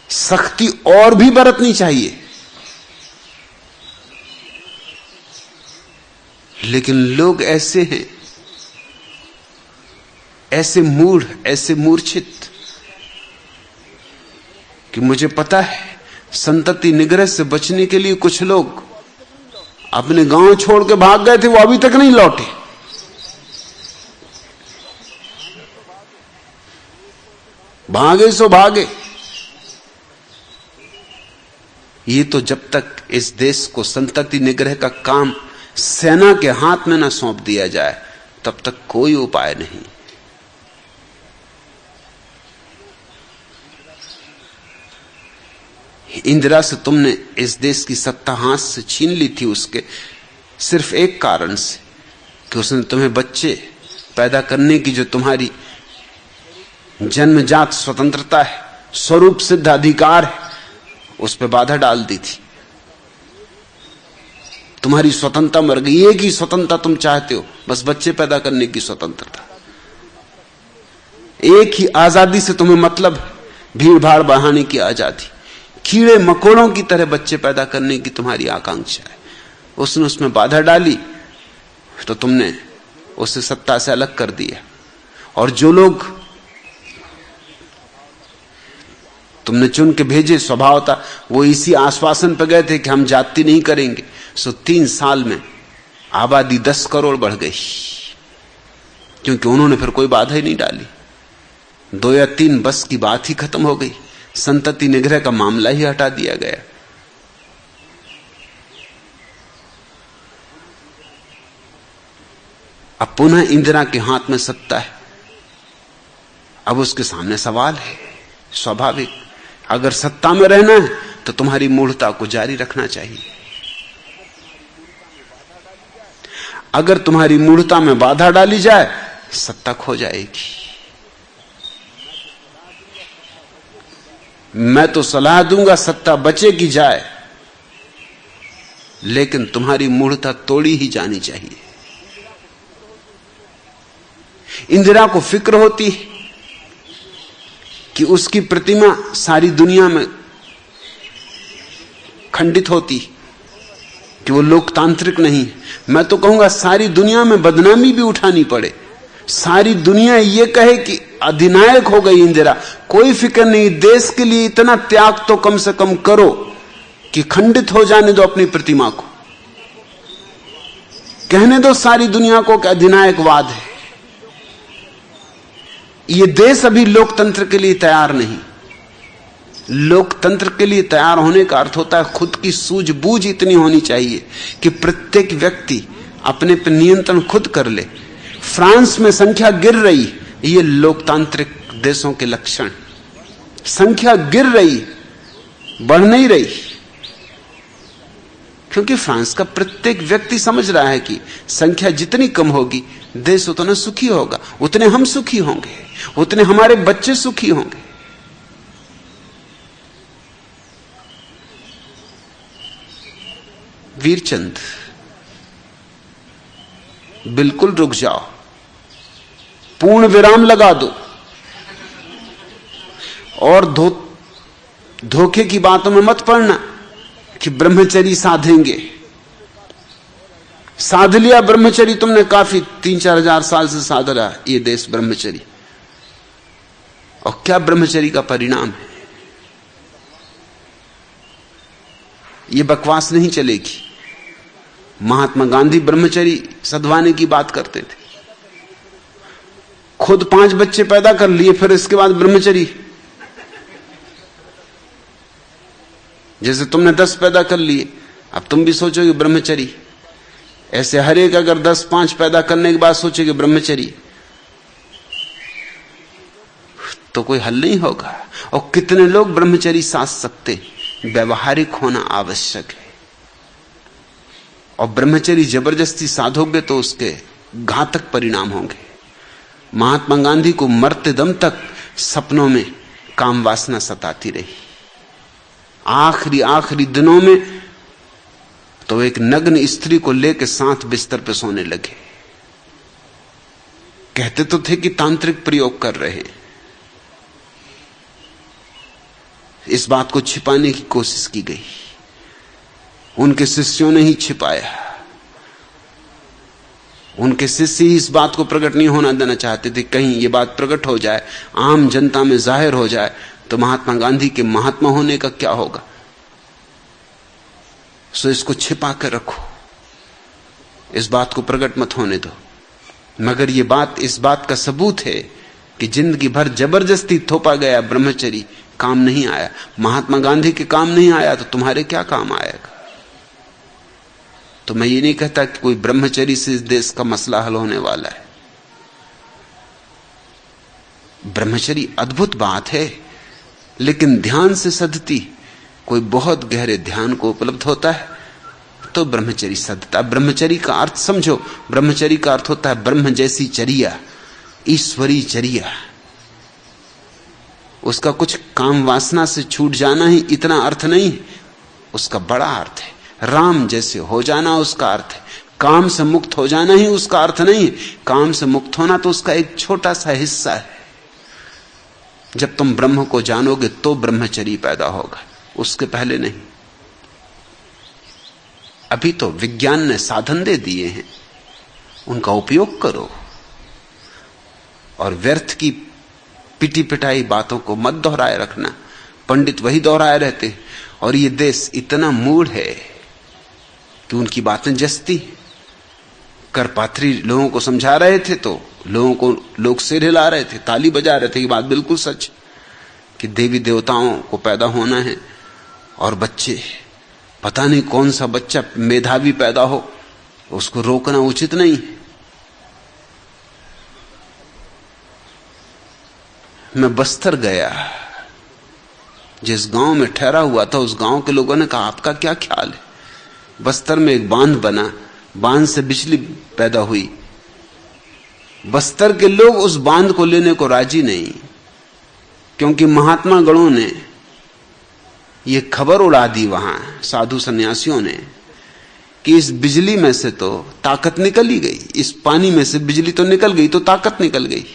सख्ती और भी बरतनी चाहिए। लेकिन लोग ऐसे हैं, ऐसे मूढ़, ऐसे मूर्छित कि मुझे पता है संतति निग्रह से बचने के लिए कुछ लोग अपने गांव छोड़ के भाग गए थे, वो अभी तक नहीं लौटे। भागे सो भागे। ये तो जब तक इस देश को संतति निग्रह का काम सेना के हाथ में ना सौंप दिया जाए तब तक कोई उपाय नहीं। इंदिरा से तुमने इस देश की सत्ता हाथ से छीन ली थी, उसके सिर्फ एक कारण से कि उसने तुम्हें बच्चे पैदा करने की जो तुम्हारी जन्मजात स्वतंत्रता है, स्वरूप सिद्ध अधिकार है, उस पर बाधा डाल दी थी। तुम्हारी स्वतंत्रता मर गई। एक ही स्वतंत्रता तुम चाहते हो, बस बच्चे पैदा करने की स्वतंत्रता। एक ही आजादी से तुम्हें मतलब, भीड़ भाड़ बढ़ाने की आजादी। कीड़े मकोड़ों की तरह बच्चे पैदा करने की तुम्हारी आकांक्षा है। उसने उसमें बाधा डाली तो तुमने उसे सत्ता से अलग कर दिया। और जो लोग तुमने चुन के भेजे स्वभाव था, वो इसी आश्वासन पर गए थे कि हम जाति नहीं करेंगे। सो 3 साल में आबादी 10 करोड़ बढ़ गई, क्योंकि उन्होंने फिर कोई बाधा ही नहीं डाली। 2 या 3 बस की बात ही खत्म हो गई। संतति निग्रह का मामला ही हटा दिया गया। अब पुनः इंदिरा के हाथ में सत्ता है। अब उसके सामने सवाल है स्वाभाविक, अगर सत्ता में रहना है तो तुम्हारी मूढ़ता को जारी रखना चाहिए। अगर तुम्हारी मूढ़ता में बाधा डाली जाए, सत्ता खो जाएगी। मैं तो सलाह दूंगा सत्ता बचे की जाए, लेकिन तुम्हारी मूढ़ता तोड़ी ही जानी चाहिए। इंदिरा को फिक्र होती है कि उसकी प्रतिमा सारी दुनिया में खंडित होती, कि वो लोकतांत्रिक नहीं। मैं तो कहूंगा सारी दुनिया में बदनामी भी उठानी पड़े, सारी दुनिया ये कहे कि अधिनायक हो गई इंदिरा, कोई फिक्र नहीं, देश के लिए इतना त्याग तो कम से कम करो कि खंडित हो जाने दो अपनी प्रतिमा को। कहने दो सारी दुनिया को कि अधिनायकवाद है। ये देश अभी लोकतंत्र के लिए तैयार नहीं। लोकतंत्र के लिए तैयार होने का अर्थ होता है खुद की सूझबूझ इतनी होनी चाहिए कि प्रत्येक व्यक्ति अपने पर नियंत्रण खुद कर ले। फ्रांस में संख्या गिर रही, ये लोकतांत्रिक देशों के लक्षण। संख्या गिर रही, बढ़ नहीं रही, क्योंकि फ्रांस का प्रत्येक व्यक्ति समझ रहा है कि संख्या जितनी कम होगी देश उतना सुखी होगा, उतने हम सुखी होंगे, उतने हमारे बच्चे सुखी होंगे। वीरचंद, बिल्कुल रुक जाओ, पूर्ण विराम लगा दो और धोखे की बातों में मत पड़ना कि ब्रह्मचर्य साधेंगे। साध लिया ब्रह्मचर्य तुमने, काफी 3-4 हजार साल से साध रहा ये देश ब्रह्मचर्य, और क्या ब्रह्मचर्य का परिणाम है? ये बकवास नहीं चलेगी। महात्मा गांधी ब्रह्मचर्य सधवाने की बात करते थे, खुद 5 बच्चे पैदा कर लिए, फिर इसके बाद ब्रह्मचर्य। जैसे तुमने 10 पैदा कर लिए, अब तुम भी सोचोगे ब्रह्मचर्य। ऐसे हर एक अगर 10-5 पैदा करने के बाद सोचेगे ब्रह्मचर्य, तो कोई हल नहीं होगा। और कितने लोग ब्रह्मचर्य साध सकते? व्यवहारिक होना आवश्यक है। और ब्रह्मचर्य जबरदस्ती साधोगे तो उसके घातक परिणाम होंगे। महात्मा गांधी को मरते दम तक सपनों में काम वासना सताती रही। आखिरी दिनों में तो एक नग्न स्त्री को लेकर साथ बिस्तर पे सोने लगे। कहते तो थे कि तांत्रिक प्रयोग कर रहे हैं। इस बात को छिपाने की कोशिश की गई, उनके शिष्यों ने ही छिपाया। उनके शिष्य ही इस बात को प्रकट नहीं होना देना चाहते थे, कहीं ये बात प्रकट हो जाए, आम जनता में जाहिर हो जाए तो महात्मा गांधी के महात्मा होने का क्या होगा। सो इसको छिपा कर रखो, इस बात को प्रकट मत होने दो। मगर ये बात इस बात का सबूत है कि जिंदगी भर जबरदस्ती थोपा गया ब्रह्मचर्य काम नहीं आया। महात्मा गांधी के काम नहीं आया तो तुम्हारे क्या काम आएगा? तो मैं ये नहीं कहता कि कोई ब्रह्मचर्य से इस देश का मसला हल होने वाला है। ब्रह्मचर्य अद्भुत बात है, लेकिन ध्यान से सधती, कोई बहुत गहरे ध्यान को उपलब्ध होता है तो ब्रह्मचर्य सधता। ब्रह्मचर्य का अर्थ समझो, ब्रह्मचर्य का अर्थ होता है ब्रह्म जैसी चर्या, ईश्वरी चर्या। उसका कुछ काम वासना से छूट जाना ही इतना अर्थ नहीं है, उसका बड़ा अर्थ है। राम जैसे हो जाना उसका अर्थ है, काम से मुक्त हो जाना ही उसका अर्थ नहीं है। काम से मुक्त होना तो उसका एक छोटा सा हिस्सा है। जब तुम ब्रह्म को जानोगे तो ब्रह्मचर्य पैदा होगा, उसके पहले नहीं। अभी तो विज्ञान ने साधन दे दिए हैं, उनका उपयोग करो और व्यर्थ की पिटी पिटाई बातों को मत दोहराए रखना। पंडित वही दोहराए रहते, और ये देश इतना मूढ़ है कि उनकी बातें जसती। करपात्री लोगों को समझा रहे थे तो लोग सिर हिला रहे थे, ताली बजा रहे थे। ये बात बिल्कुल सच कि देवी देवताओं को पैदा होना है और बच्चे, पता नहीं कौन सा बच्चा मेधावी पैदा हो, उसको रोकना उचित नहीं। मैं बस्तर गया, जिस गांव में ठहरा हुआ था उस गांव के लोगों ने कहा आपका क्या ख्याल है? बस्तर में एक बांध बना, बांध से बिजली पैदा हुई। बस्तर के लोग उस बांध को लेने को राजी नहीं, क्योंकि महात्मा गणों ने ये खबर उड़ा दी वहां साधु सन्यासियों ने कि इस बिजली में से तो ताकत निकल ही गई, इस पानी में से बिजली तो निकल गई तो ताकत निकल गई,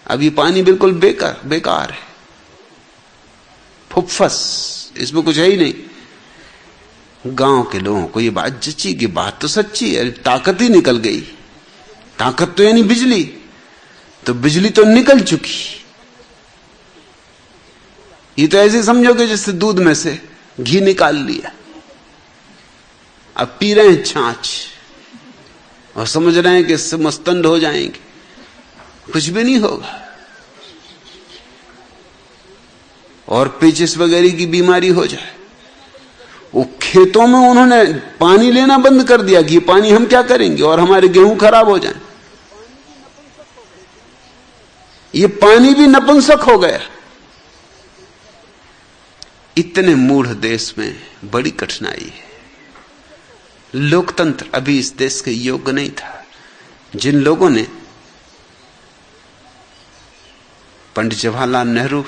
अब ये पानी बिल्कुल बेकार है, फुफ्फस, इसमें कुछ है ही नहीं। गांव के लोगों को ये बात जची कि बात तो सच्ची है, ताकत ही निकल गई। ताकत तो यानी बिजली, तो बिजली तो निकल चुकी। ये तो ऐसे समझोगे जैसे दूध में से घी निकाल लिया, अब पी रहे हैं छाछ और समझ रहे हैं कि इससे मस्तंड हो जाएंगे। कुछ भी नहीं होगा। और पेचिस वगैरह की बीमारी हो जाए। वो खेतों में उन्होंने पानी लेना बंद कर दिया कि ये पानी हम क्या करेंगे, और हमारे गेहूं खराब हो जाए। ये पानी भी नपुंसक हो गया। इतने मूढ़ देश में बड़ी कठिनाई है। लोकतंत्र अभी इस देश के योग्य नहीं था। जिन लोगों ने, पंडित जवाहरलाल नेहरू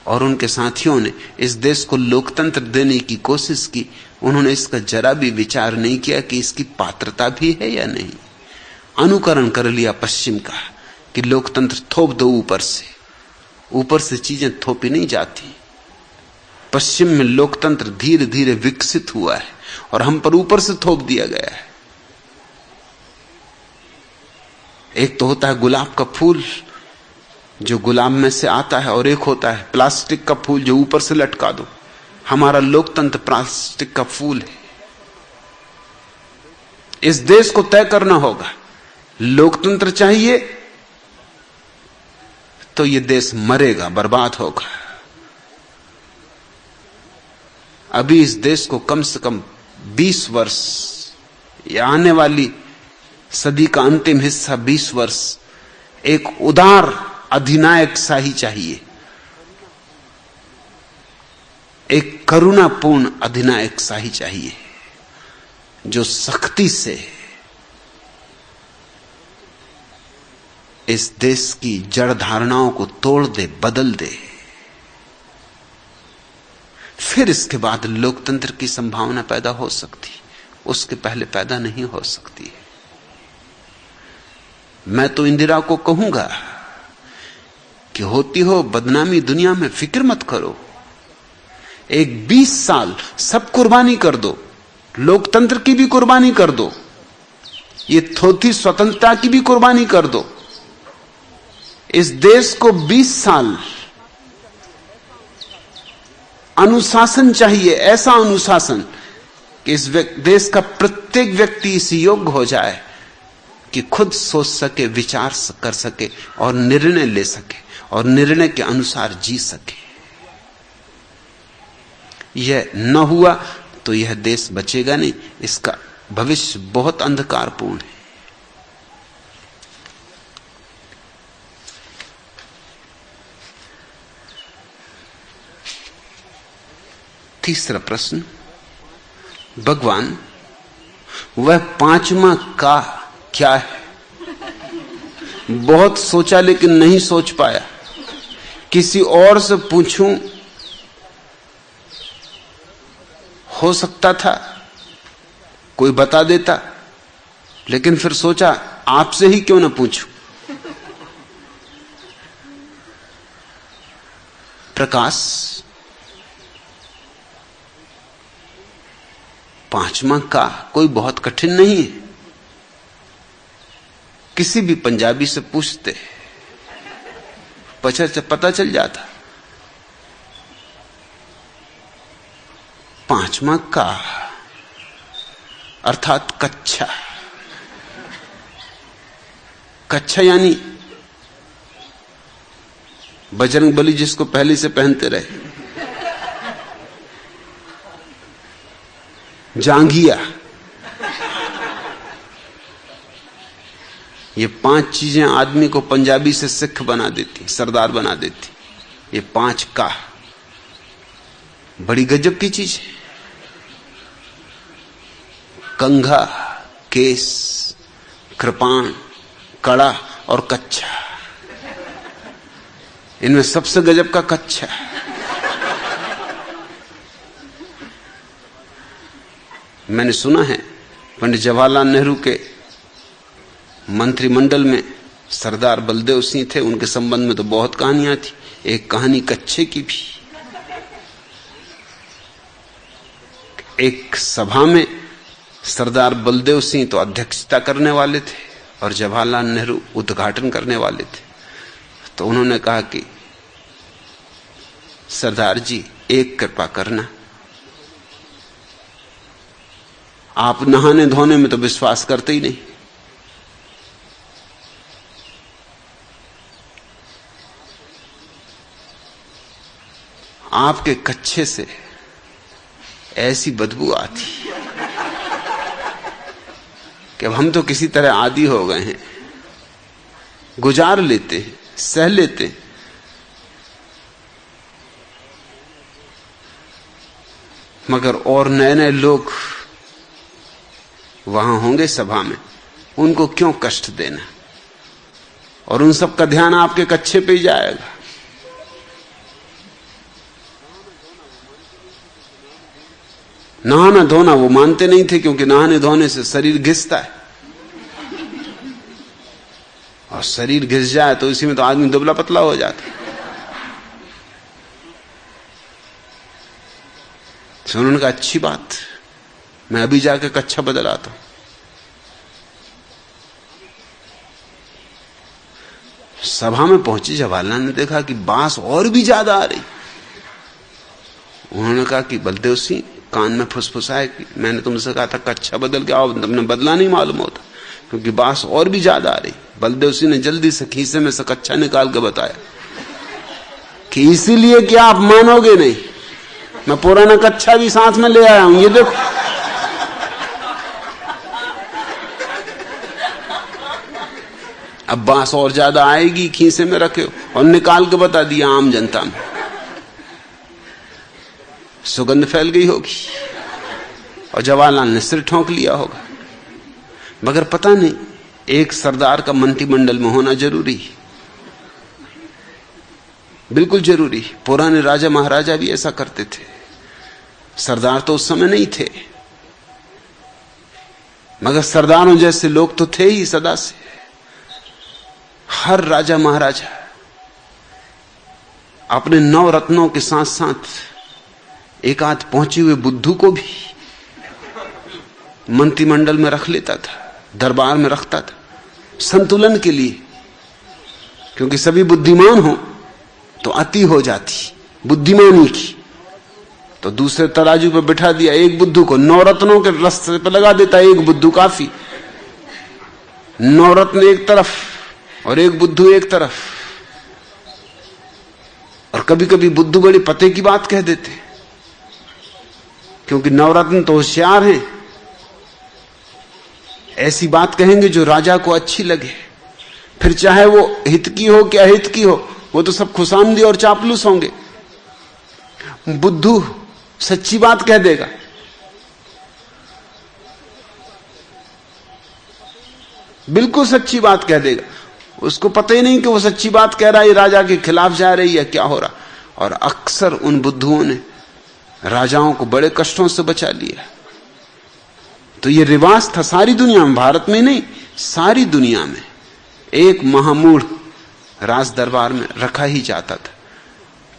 और उनके साथियों ने इस देश को लोकतंत्र देने की कोशिश की, उन्होंने इसका जरा भी विचार नहीं किया कि इसकी पात्रता भी है या नहीं। अनुकरण कर लिया पश्चिम का कि लोकतंत्र थोप दो ऊपर से चीजें थोपी नहीं जाती। पश्चिम में लोकतंत्र धीरे धीरे विकसित हुआ है और हम पर ऊपर से थोप दिया गया है। एक तो होता है गुलाब का फूल जो गुलाब में से आता है, और एक होता है प्लास्टिक का फूल जो ऊपर से लटका दो। हमारा लोकतंत्र प्लास्टिक का फूल है। इस देश को तय करना होगा, लोकतंत्र चाहिए तो यह देश मरेगा, बर्बाद होगा। अभी इस देश को कम से कम 20 वर्ष या आने वाली सदी का अंतिम हिस्सा 20 वर्ष एक उदार अधिनायक शाही चाहिए, एक करुणापूर्ण अधिनायक शाही चाहिए जो सख्ती से इस देश की जड़ धारणाओं को तोड़ दे, बदल दे। फिर इसके बाद लोकतंत्र की संभावना पैदा हो सकती, उसके पहले पैदा नहीं हो सकती। मैं तो इंदिरा को कहूंगा कि होती हो बदनामी दुनिया में, फिक्र मत करो। एक 20 साल सब कुर्बानी कर दो, लोकतंत्र की भी कुर्बानी कर दो, ये थोथी स्वतंत्रता की भी कुर्बानी कर दो। इस देश को 20 साल अनुशासन चाहिए, ऐसा अनुशासन कि इस देश का प्रत्येक व्यक्ति इस योग्य हो जाए कि खुद सोच सके, विचार कर सके और निर्णय ले सके और निर्णय के अनुसार जी सके। यह न हुआ तो यह देश बचेगा नहीं, इसका भविष्य बहुत अंधकारपूर्ण है। तीसरा प्रश्न, भगवान वह पांचवा का क्या है? बहुत सोचा लेकिन नहीं सोच पाया किसी और से पूछूं, हो सकता था कोई बता देता, लेकिन फिर सोचा आपसे ही क्यों ना पूछूं। प्रकाश पांचवा का कोई बहुत कठिन नहीं है। किसी भी पंजाबी से पूछते पता चल जाता। पांचवा का अर्थात कच्छा। कच्छा यानी बजरंग बली जिसको पहले से पहनते रहे, जांघिया। ये 5 चीजें आदमी को पंजाबी से सिख बना देती, सरदार बना देती। ये 5 का बड़ी गजब की चीज है। कंघा, केस, कृपाण, कड़ा और कच्छा। इनमें सबसे गजब का कच्छा। मैंने सुना है पंडित जवाहरलाल नेहरू के मंत्रिमंडल में सरदार बलदेव सिंह थे, उनके संबंध में तो बहुत कहानियां थी। एक कहानी कच्छे की भी। एक सभा में सरदार बलदेव सिंह तो अध्यक्षता करने वाले थे और जवाहरलाल नेहरू उद्घाटन करने वाले थे। तो उन्होंने कहा कि सरदार जी एक कृपा करना, आप नहाने धोने में तो विश्वास करते ही नहीं, आपके कच्छे से ऐसी बदबू आती कि अब हम तो किसी तरह आदी हो गए हैं, गुजार लेते हैं, सह लेते हैं। मगर और नए नए लोग वहां होंगे सभा में, उनको क्यों कष्ट देना, और उन सब का ध्यान आपके कच्छे पे ही जाएगा। नहाना धोना वो मानते नहीं थे, क्योंकि नहाने धोने से शरीर घिसता है, और शरीर घिस जाए तो इसी में तो आदमी दुबला पतला हो जाता है। तो उन्होंने कहा अच्छी बात, मैं अभी जाके कच्छा बदल आता हूं। सभा में पहुंची, जवाहरलाल ने देखा कि बांस और भी ज्यादा आ रही। उन्होंने कहा कि बलदेव सिंह, कान में फुसफुसाए कि मैंने तुमसे कहा था कच्छा बदल के आओ, तुमने बदला नहीं मालूम होता, क्योंकि बांस और भी ज्यादा आ रही। बलदेव सिंह ने जल्दी से खीसे में से कच्छा निकाल के बताया कि इसीलिए कि आप मानोगे नहीं, मैं पुराना कच्छा भी साथ में ले आया हूं, ये देखो। अब बांस और ज्यादा आएगी, खीसे में रखे हो, और निकाल के बता दिया आम जनता में, सुगंध फैल गई होगी और जवाहरलाल ने सिर ठोंक लिया होगा। मगर पता नहीं, एक सरदार का मंत्रिमंडल में होना जरूरी, बिल्कुल जरूरी। पुराने राजा महाराजा भी ऐसा करते थे, सरदार तो उस समय नहीं थे, मगर सरदारों जैसे लोग तो थे ही सदा से। हर राजा महाराजा अपने 9 रत्नों के साथ साथ एक आध पहुंचे हुए बुद्धू को भी मंत्रिमंडल में रख लेता था, दरबार में रखता था, संतुलन के लिए। क्योंकि सभी बुद्धिमान हो तो अति हो जाती बुद्धिमानी की, तो दूसरे तराजू पर बिठा दिया एक बुद्धू को, 9 रत्नों के रास्ते पर लगा देता, एक बुद्धू काफी। 9 रत्न एक तरफ और एक बुद्धू एक तरफ। और कभी कभी बुद्धू बड़ी पते की बात कह देते, क्योंकि 9 रत्न तो होशियार हैं, ऐसी बात कहेंगे जो राजा को अच्छी लगे, फिर चाहे वो हित की हो कि अहित की हो, वो तो सब खुशामदी और चापलूस होंगे। बुद्धू सच्ची बात कह देगा, बिल्कुल सच्ची बात कह देगा, उसको पता ही नहीं कि वो सच्ची बात कह रहा है, राजा के खिलाफ जा रही है, क्या हो रहा। और अक्सर उन बुद्धुओं ने राजाओं को बड़े कष्टों से बचा लिया। तो ये रिवाज था सारी दुनिया में, भारत में नहीं, सारी दुनिया में एक महामूढ़ राज दरबार में रखा ही जाता था,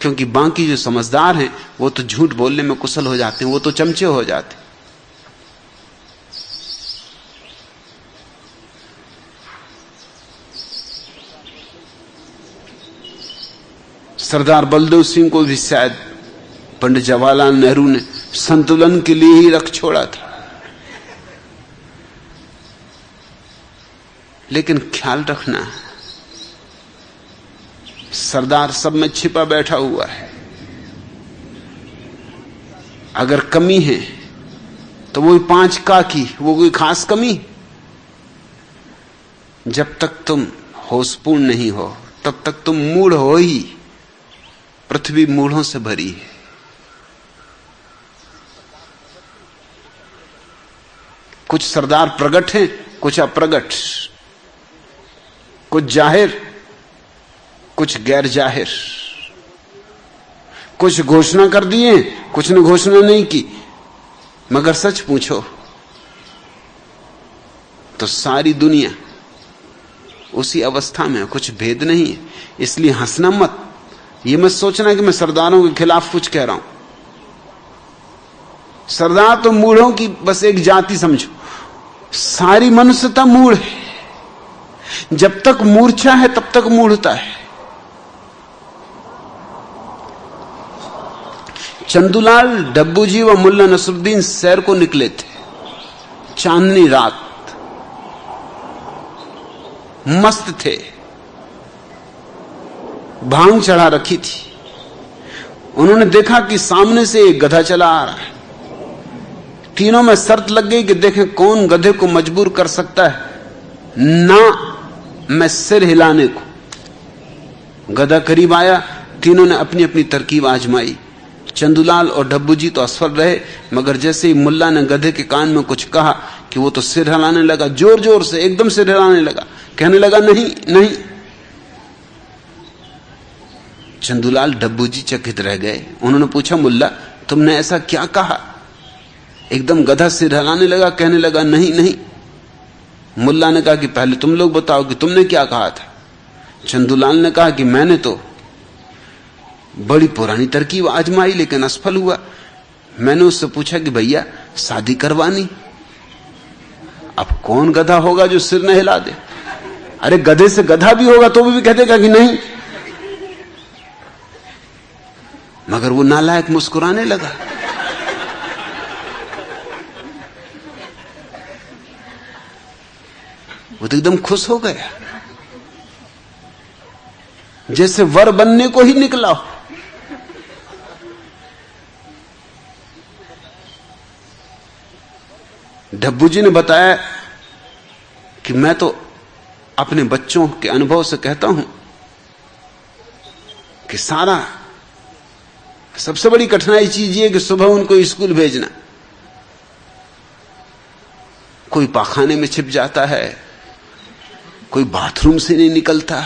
क्योंकि बाकी जो समझदार हैं वो तो झूठ बोलने में कुशल हो जाते हैं, वो तो चमचे हो जाते। सरदार बलदेव सिंह को भी शायद पंडित जवाहरलाल नेहरू ने संतुलन के लिए ही रख छोड़ा था। लेकिन ख्याल रखना, सरदार सब में छिपा बैठा हुआ है। अगर कमी है तो वो 5 का की, वो कोई खास कमी। जब तक तुम होशपूर्ण नहीं हो तब तक तुम मूढ़ हो ही। पृथ्वी मूढ़ों से भरी है। कुछ सरदार प्रगट हैं, कुछ अप्रगट, कुछ जाहिर, कुछ गैर जाहिर, कुछ घोषणा कर दिए, कुछ ने घोषणा नहीं की। मगर सच पूछो तो सारी दुनिया उसी अवस्था में, कुछ भेद नहीं है। इसलिए हंसना मत, ये मत सोचना कि मैं सरदारों के खिलाफ कुछ कह रहा हूं। सरदार तो मूढ़ों की बस एक जाति समझो, सारी मनुष्यता मूढ़ है। जब तक मूर्छा है तब तक मूढ़ता है। चंदूलाल, डब्बू जी व मुल्ला नसरुद्दीन सैर को निकले थे। चांदनी रात, मस्त थे, भांग चढ़ा रखी थी। उन्होंने देखा कि सामने से एक गधा चला आ रहा है। तीनों में शर्त लग गई कि देखें कौन गधे को मजबूर कर सकता है ना मैं सिर हिलाने को। गधा करीब आया, तीनों ने अपनी अपनी तरकीब आजमाई। चंदूलाल और डब्बू जी तो असफल रहे, मगर जैसे ही मुल्ला ने गधे के कान में कुछ कहा कि वो तो सिर हिलाने लगा, जोर जोर से एकदम सिर हिलाने लगा, कहने लगा नहीं नहीं। चंदूलाल डब्बू जी चकित रह गए। उन्होंने पूछा, मुल्ला तुमने ऐसा क्या कहा? एकदम गधा सिर हिलाने लगा, कहने लगा नहीं नहीं। मुल्ला ने कहा कि पहले तुम लोग बताओ कि तुमने क्या कहा था। चंदूलाल ने कहा कि मैंने तो बड़ी पुरानी तरकीब आजमाई लेकिन असफल हुआ। मैंने उससे पूछा कि भैया शादी करवानी। अब कौन गधा होगा जो सिर न हिला दे? अरे गधे से गधा भी होगा तो भी कह देगा कि नहीं। मगर वो नालायक मुस्कुराने लगा। वो तो एकदम खुश हो गया, जैसे वर बनने को ही निकला हो। डब्बू जी ने बताया कि मैं तो अपने बच्चों के अनुभव से कहता हूं कि सबसे बड़ी कठिनाई चीज ये कि सुबह उनको स्कूल भेजना। कोई पाखाने में छिप जाता है, कोई बाथरूम से नहीं निकलता,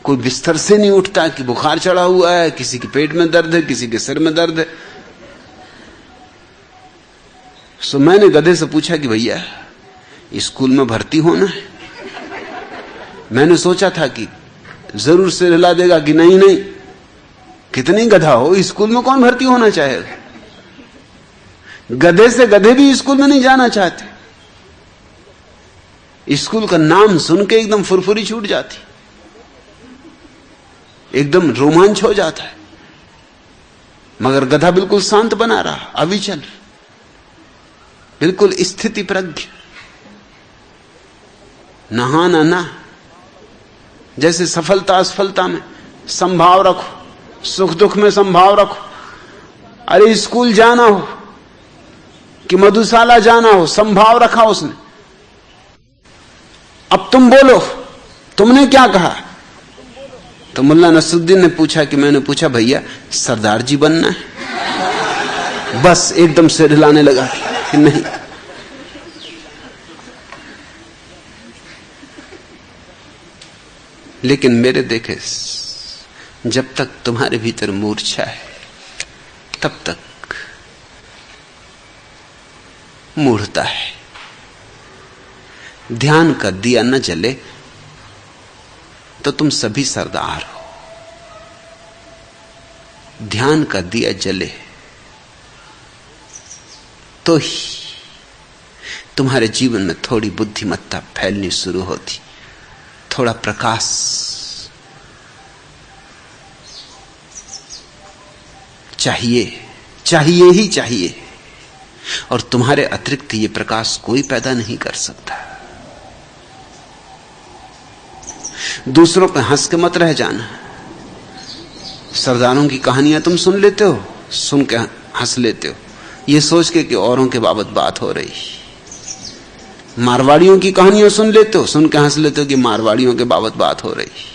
कोई बिस्तर से नहीं उठता कि बुखार चढ़ा हुआ है, किसी के पेट में दर्द है, किसी के सिर में दर्द है। सो मैंने गधे से पूछा कि भैया स्कूल में भर्ती होना है। मैंने सोचा था कि जरूर सिर हिला देगा कि नहीं नहीं, कितनी गधा हो, स्कूल में कौन भर्ती होना चाहेगा। गधे से गधे भी स्कूल में नहीं जाना चाहते। स्कूल का नाम सुन के एकदम फुरफुरी छूट जाती, एकदम रोमांच हो जाता है। मगर गधा बिल्कुल शांत बना रहा, अविचल, बिल्कुल स्थिति प्रज्ञ, नहाना ना। जैसे सफलता असफलता में संभाव रखो, सुख दुख में संभाव रखो। अरे स्कूल जाना हो कि मधुशाला जाना हो, संभाव रखा उसने। अब तुम बोलो, तुमने क्या कहा? तो मुल्ला नसरुद्दीन ने पूछा कि मैंने पूछा भैया सरदार जी बनना है। बस एकदम सिर हिलाने लगा कि नहीं। लेकिन मेरे देखे जब तक तुम्हारे भीतर मूर्छा है तब तक मूढ़ता है। ध्यान का दिया न जले तो तुम सभी सरदार हो। ध्यान का दिया जले तो ही तुम्हारे जीवन में थोड़ी बुद्धिमत्ता फैलनी शुरू होती, थोड़ा प्रकाश। चाहिए ही चाहिए, और तुम्हारे अतिरिक्त ये प्रकाश कोई पैदा नहीं कर सकता। दूसरों पे हंस के मत रह जाना। सरदारों की कहानियां तुम सुन लेते हो, सुन के हंस लेते हो, ये सोच के कि औरों के बाबत बात हो रही। मारवाड़ियों की कहानियां सुन लेते हो, सुन के हंस लेते हो कि मारवाड़ियों के बाबत बात हो रही।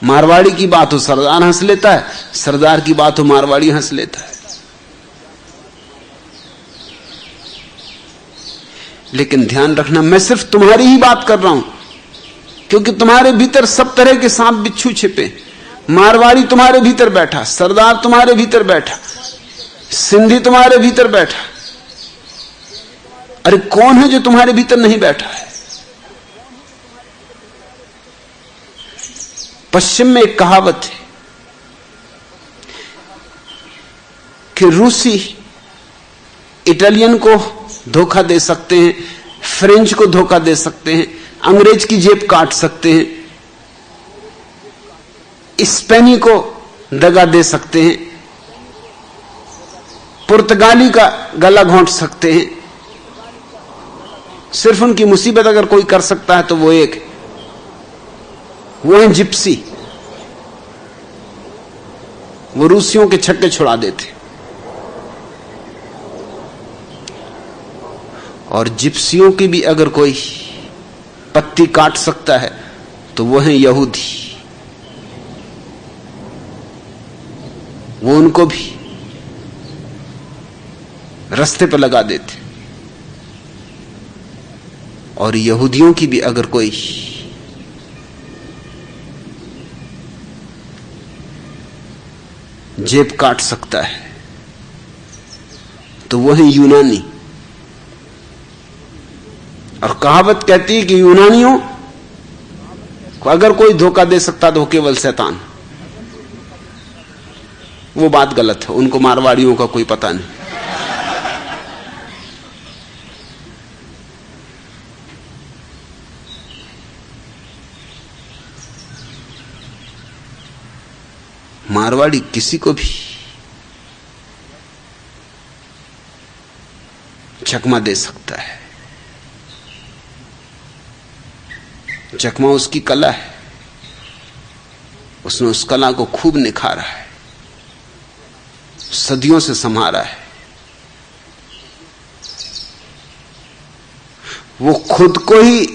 मारवाड़ी की बात हो सरदार हंस लेता है, सरदार की बात हो मारवाड़ी हंस लेता है। लेकिन ध्यान रखना, मैं सिर्फ तुम्हारी ही बात कर रहा हूं, क्योंकि तुम्हारे भीतर सब तरह के सांप बिच्छू छिपे। मारवाड़ी तुम्हारे भीतर बैठा, सरदार तुम्हारे भीतर बैठा, सिंधी तुम्हारे भीतर बैठा। अरे कौन है जो तुम्हारे भीतर नहीं बैठा है? पश्चिम में एक कहावत है कि रूसी इटालियन को धोखा दे सकते हैं, फ्रेंच को धोखा दे सकते हैं, अंग्रेज की जेब काट सकते हैं, स्पेनी को दगा दे सकते हैं, पुर्तगाली का गला घोंट सकते हैं। सिर्फ उनकी मुसीबत अगर कोई कर सकता है तो वो एक, वो है जिप्सी। वो रूसियों के छक्के छुड़ा देते। और जिप्सियों की भी अगर कोई पत्ती काट सकता है तो वो है यहूदी। वो उनको भी रास्ते पर लगा देते। और यहूदियों की भी अगर कोई जेब काट सकता है तो वो है यूनानी। और कहावत कहती है कि यूनानियों को अगर कोई धोखा दे सकता तो केवल शैतान। वो बात गलत है, उनको मारवाड़ियों का कोई पता नहीं। मारवाड़ी किसी को भी चकमा दे सकता है। चकमा उसकी कला है, उसने उस कला को खूब निखारा है, सदियों से संभाला है। वो खुद को ही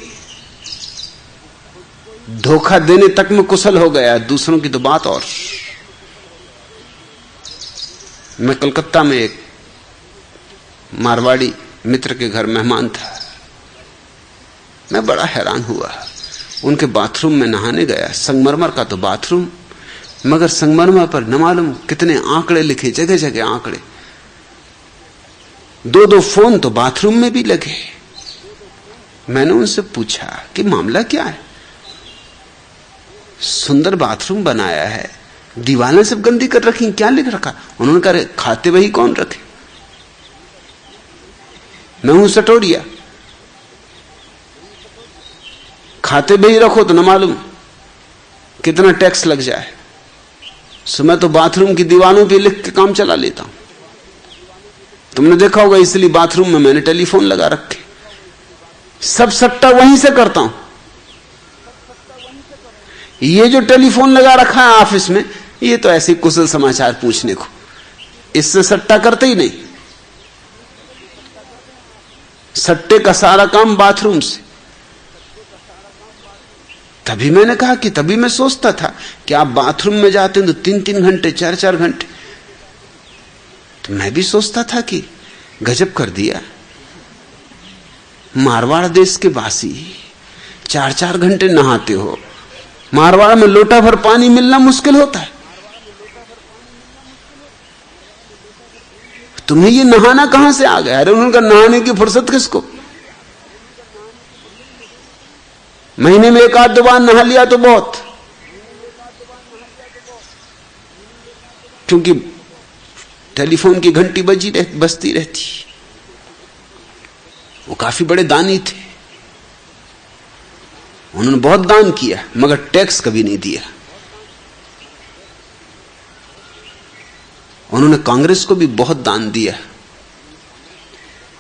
धोखा देने तक में कुशल हो गया, दूसरों की तो बात और। मैं कलकत्ता में एक मारवाड़ी मित्र के घर मेहमान था। मैं बड़ा हैरान हुआ। उनके बाथरूम में नहाने गया, संगमरमर का तो बाथरूम, मगर संगमरमर पर न मालूम कितने आंकड़े लिखे, जगह जगह आंकड़े। दो फोन तो बाथरूम में भी लगे। मैंने उनसे पूछा कि मामला क्या है? सुंदर बाथरूम बनाया है, दीवारें सब गंदी कर रखी, क्या लिख रखा? उन्होंने कहा खाते वही कौन रखे? मैं हूं सटोरिया, खाते भी रखो तो न मालूम कितना टैक्स लग जाए। सो मैं तो बाथरूम की दीवारों पे लिख के काम चला लेता हूं। तुमने देखा होगा, इसलिए बाथरूम में मैंने टेलीफोन लगा रखे। सब सट्टा वहीं से करता हूं। ये जो टेलीफोन लगा रखा है ऑफिस में, ये तो ऐसे कुशल समाचार पूछने को, इससे सट्टा करते ही नहीं। सट्टे का सारा काम बाथरूम से। तभी मैंने कहा कि तभी मैं सोचता था कि आप बाथरूम में जाते हैं तो 3-3 घंटे 4-4 घंटे। तो मैं भी सोचता था कि गजब कर दिया, मारवाड़ देश के वासी 4-4 घंटे नहाते हो मारवाड़ में लोटा भर पानी मिलना मुश्किल होता है। तुम्हें ये नहाना कहां से आ गया? अरे उनका नहाने की फुर्सत किसको? महीने में एक आध दो बार नहा लिया तो बहुत, क्योंकि टेलीफोन की घंटी बजती रहती। वो काफी बड़े दानी थे, उन्होंने बहुत दान किया, मगर टैक्स कभी नहीं दिया। उन्होंने कांग्रेस को भी बहुत दान दिया।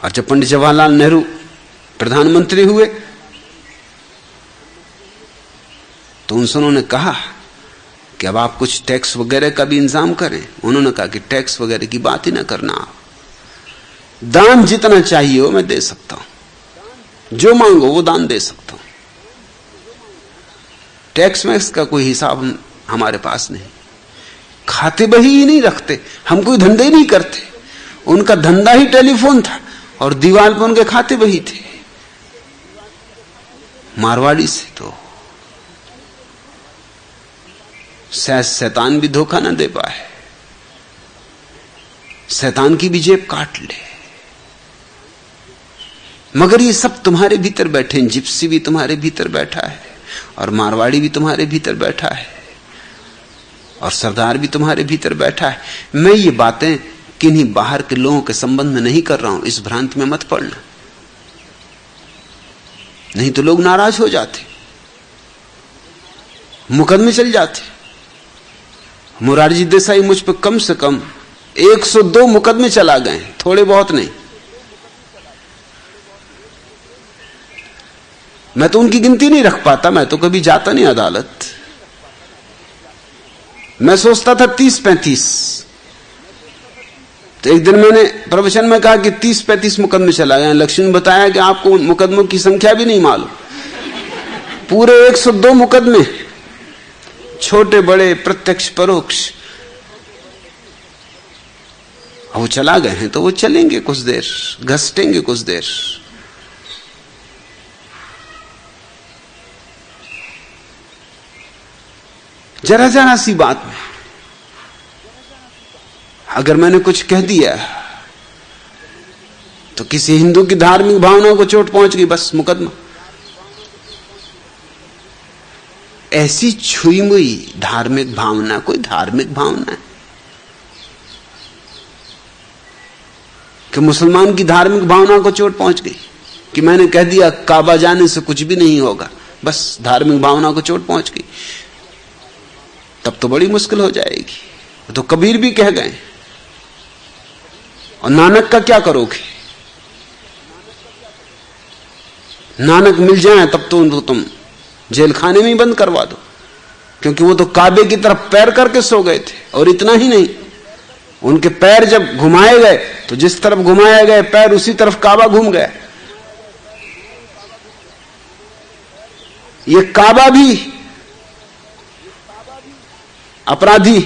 और जब पंडित जवाहरलाल नेहरू प्रधानमंत्री हुए तो उनसे उन्होंने कहा कि अब आप कुछ टैक्स वगैरह का भी इंतजाम करें। उन्होंने कहा कि टैक्स वगैरह की बात ही ना करना, आप दान जितना चाहिए हो मैं दे सकता हूं, जो मांगो वो दान दे सकता हूं। टैक्स में इसका कोई हिसाब हमारे पास नहीं, खाते बही ही नहीं रखते, हम कोई धंधे ही नहीं करते। उनका धंधा ही टेलीफोन था और दीवार पर उनके खाते बही थे। मारवाड़ी से तो शायद शैतान भी धोखा ना दे पाए, शैतान की भी जेब काट ले। मगर ये सब तुम्हारे भीतर बैठे हैं। जिप्सी भी तुम्हारे भीतर बैठा है और मारवाड़ी भी तुम्हारे भीतर बैठा है और सरदार भी तुम्हारे भीतर बैठा है। मैं ये बातें किन्हीं बाहर के लोगों के संबंध में नहीं कर रहा हूं, इस भ्रांति में मत पड़ना, नहीं तो लोग नाराज हो जाते, मुकदमे चल जाते। मोरारजी देसाई मुझ पर कम से कम 102 मुकदमे चला गए, थोड़े बहुत नहीं। मैं तो उनकी गिनती नहीं रख पाता, मैं तो कभी जाता नहीं अदालत। मैं सोचता था 30-35, तो एक दिन मैंने प्रवचन में कहा कि 30-35 मुकदमे चला गए। लक्ष्मी ने बताया कि आपको मुकदमों की संख्या भी नहीं मालूम, पूरे 102 मुकदमे, छोटे बड़े, प्रत्यक्ष परोक्ष। वो चला गए हैं तो वो चलेंगे कुछ देर, घसटेंगे कुछ देर। जरा जरा सी बात में अगर मैंने कुछ कह दिया तो किसी हिंदू की धार्मिक भावना को चोट पहुंच गई, बस मुकदमा। ऐसी छुई मुई धार्मिक भावना कोई धार्मिक भावना है कि मुसलमान की धार्मिक भावना को चोट पहुंच गई कि मैंने कह दिया काबा जाने से कुछ भी नहीं होगा, बस धार्मिक भावना को चोट पहुंच गई। तब तो बड़ी मुश्किल हो जाएगी। तो कबीर भी कह गए, और नानक का क्या करोगे? नानक मिल जाए तब तो तुम जेल खाने में ही बंद करवा दो, क्योंकि वो तो काबे की तरफ पैर करके सो गए थे। और इतना ही नहीं, उनके पैर जब घुमाए गए तो जिस तरफ घुमाए गए पैर उसी तरफ काबा घूम गया। ये काबा भी अपराधी,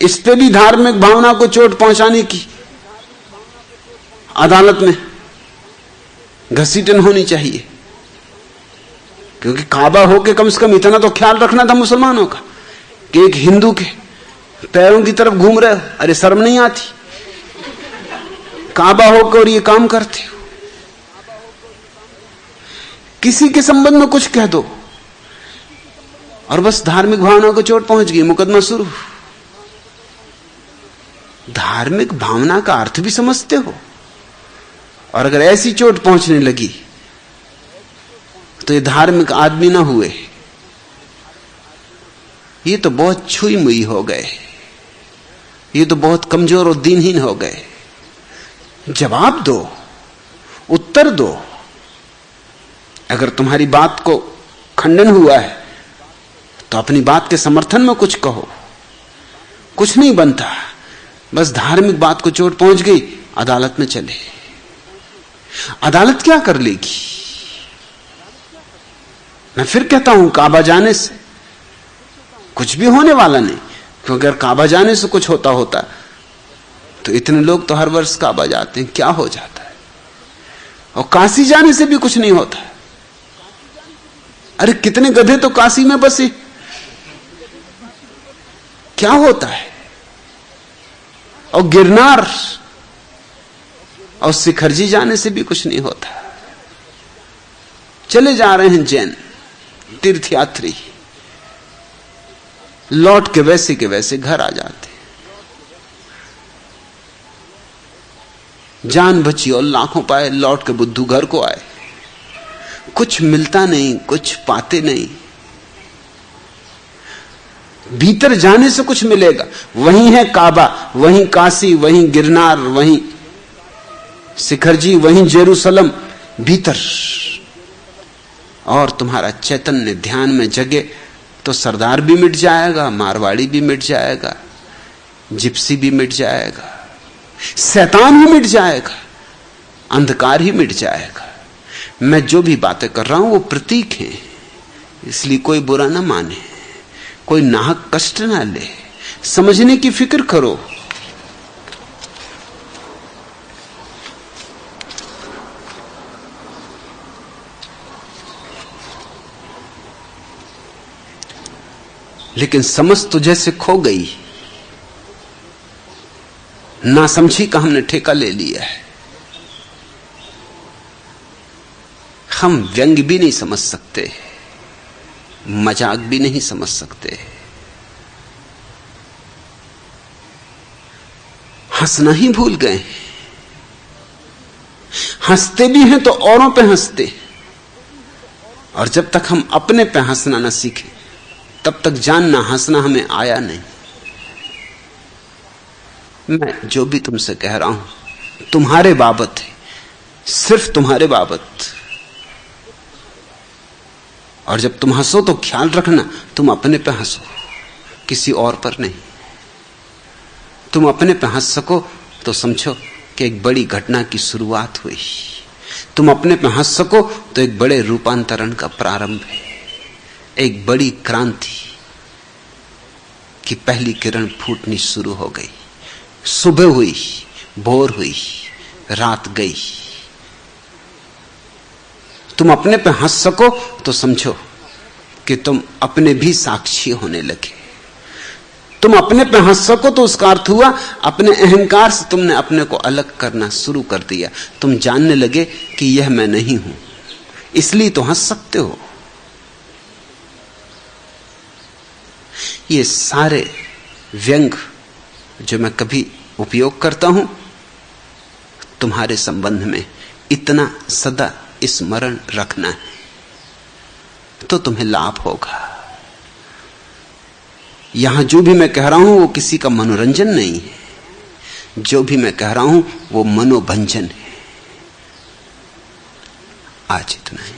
इस पे भी धार्मिक भावना को चोट पहुंचाने की अदालत में घसीटन होनी चाहिए। क्योंकि काबा होके कम से कम इतना तो ख्याल रखना था मुसलमानों का कि एक हिंदू के पैरों की तरफ घूम रहे हो, अरे शर्म नहीं आती? काबा होकर और ये काम करते हो। किसी के संबंध में कुछ कह दो और बस धार्मिक भावना को चोट पहुंच गई, मुकदमा शुरू। धार्मिक भावना का अर्थ भी समझते हो? और अगर ऐसी चोट पहुंचने लगी तो ये धार्मिक आदमी ना हुए, ये तो बहुत छुई मुई हो गए, ये तो बहुत कमजोर और दीनहीन हो गए। जवाब दो, उत्तर दो। अगर तुम्हारी बात को खंडन हुआ है तो अपनी बात के समर्थन में कुछ कहो। कुछ नहीं बनता, बस धार्मिक बात को चोट पहुंच गई, अदालत में चले। अदालत क्या कर लेगी? मैं फिर कहता हूं, काबा जाने से कुछ भी होने वाला नहीं। क्योंकि अगर काबा जाने से कुछ होता तो इतने लोग तो हर वर्ष काबा जाते हैं, क्या हो जाता है? और काशी जाने से भी कुछ नहीं होता। अरे कितने गधे तो काशी में बसे, क्या होता है? और गिरनार और शिखरजी जाने से भी कुछ नहीं होता। चले जा रहे हैं जैन तीर्थयात्री, लौट के वैसे घर आ जाते, जान बची और लाखों पाए, लौट के बुद्धू घर को आए। कुछ मिलता नहीं, कुछ पाते नहीं। भीतर जाने से कुछ मिलेगा। वहीं है काबा, वहीं काशी, वहीं गिरनार, वहीं शिखरजी, वहीं जेरूसलम, भीतर। और तुम्हारा चैतन्य ध्यान में जगे तो सरदार भी मिट जाएगा, मारवाड़ी भी मिट जाएगा, जिप्सी भी मिट जाएगा, शैतान भी मिट जाएगा, अंधकार ही मिट जाएगा। मैं जो भी बातें कर रहा हूं वो प्रतीक हैं, इसलिए कोई बुरा ना माने, कोई नाहक कष्ट ना ले, समझने की फिक्र करो। लेकिन समझ तो जैसे खो गई, नासमझी का हमने ठेका ले लिया है। हम व्यंग भी नहीं समझ सकते, मजाक भी नहीं समझ सकते, हंसना ही भूल गए। हंसते भी हैं तो औरों पे हंसते, और जब तक हम अपने पे हंसना ना सीखें तब तक जानना हंसना हमें आया नहीं। मैं जो भी तुमसे कह रहा हूं तुम्हारे बाबत है, सिर्फ तुम्हारे बाबत। और जब तुम हंसो तो ख्याल रखना तुम अपने पे हंसो, किसी और पर नहीं। तुम अपने पे हंस सको तो समझो कि एक बड़ी घटना की शुरुआत हुई। तुम अपने पे हंस सको तो एक बड़े रूपांतरण का प्रारंभ है, एक बड़ी क्रांति की पहली किरण फूटनी शुरू हो गई। सुबह हुई, भोर हुई, रात गई। तुम अपने पे हंस सको तो समझो कि तुम अपने भी साक्षी होने लगे। तुम अपने पे हंस सको तो उसका अर्थ हुआ अपने अहंकार से तुमने अपने को अलग करना शुरू कर दिया। तुम जानने लगे कि यह मैं नहीं हूं, इसलिए तो हंस सकते हो। ये सारे व्यंग जो मैं कभी उपयोग करता हूं तुम्हारे संबंध में, इतना सदा स्मरण रखना है तो तुम्हें लाभ होगा। यहां जो भी मैं कह रहा हूं वो किसी का मनोरंजन नहीं है, जो भी मैं कह रहा हूं वो मनोभंजन है। आज इतना ही।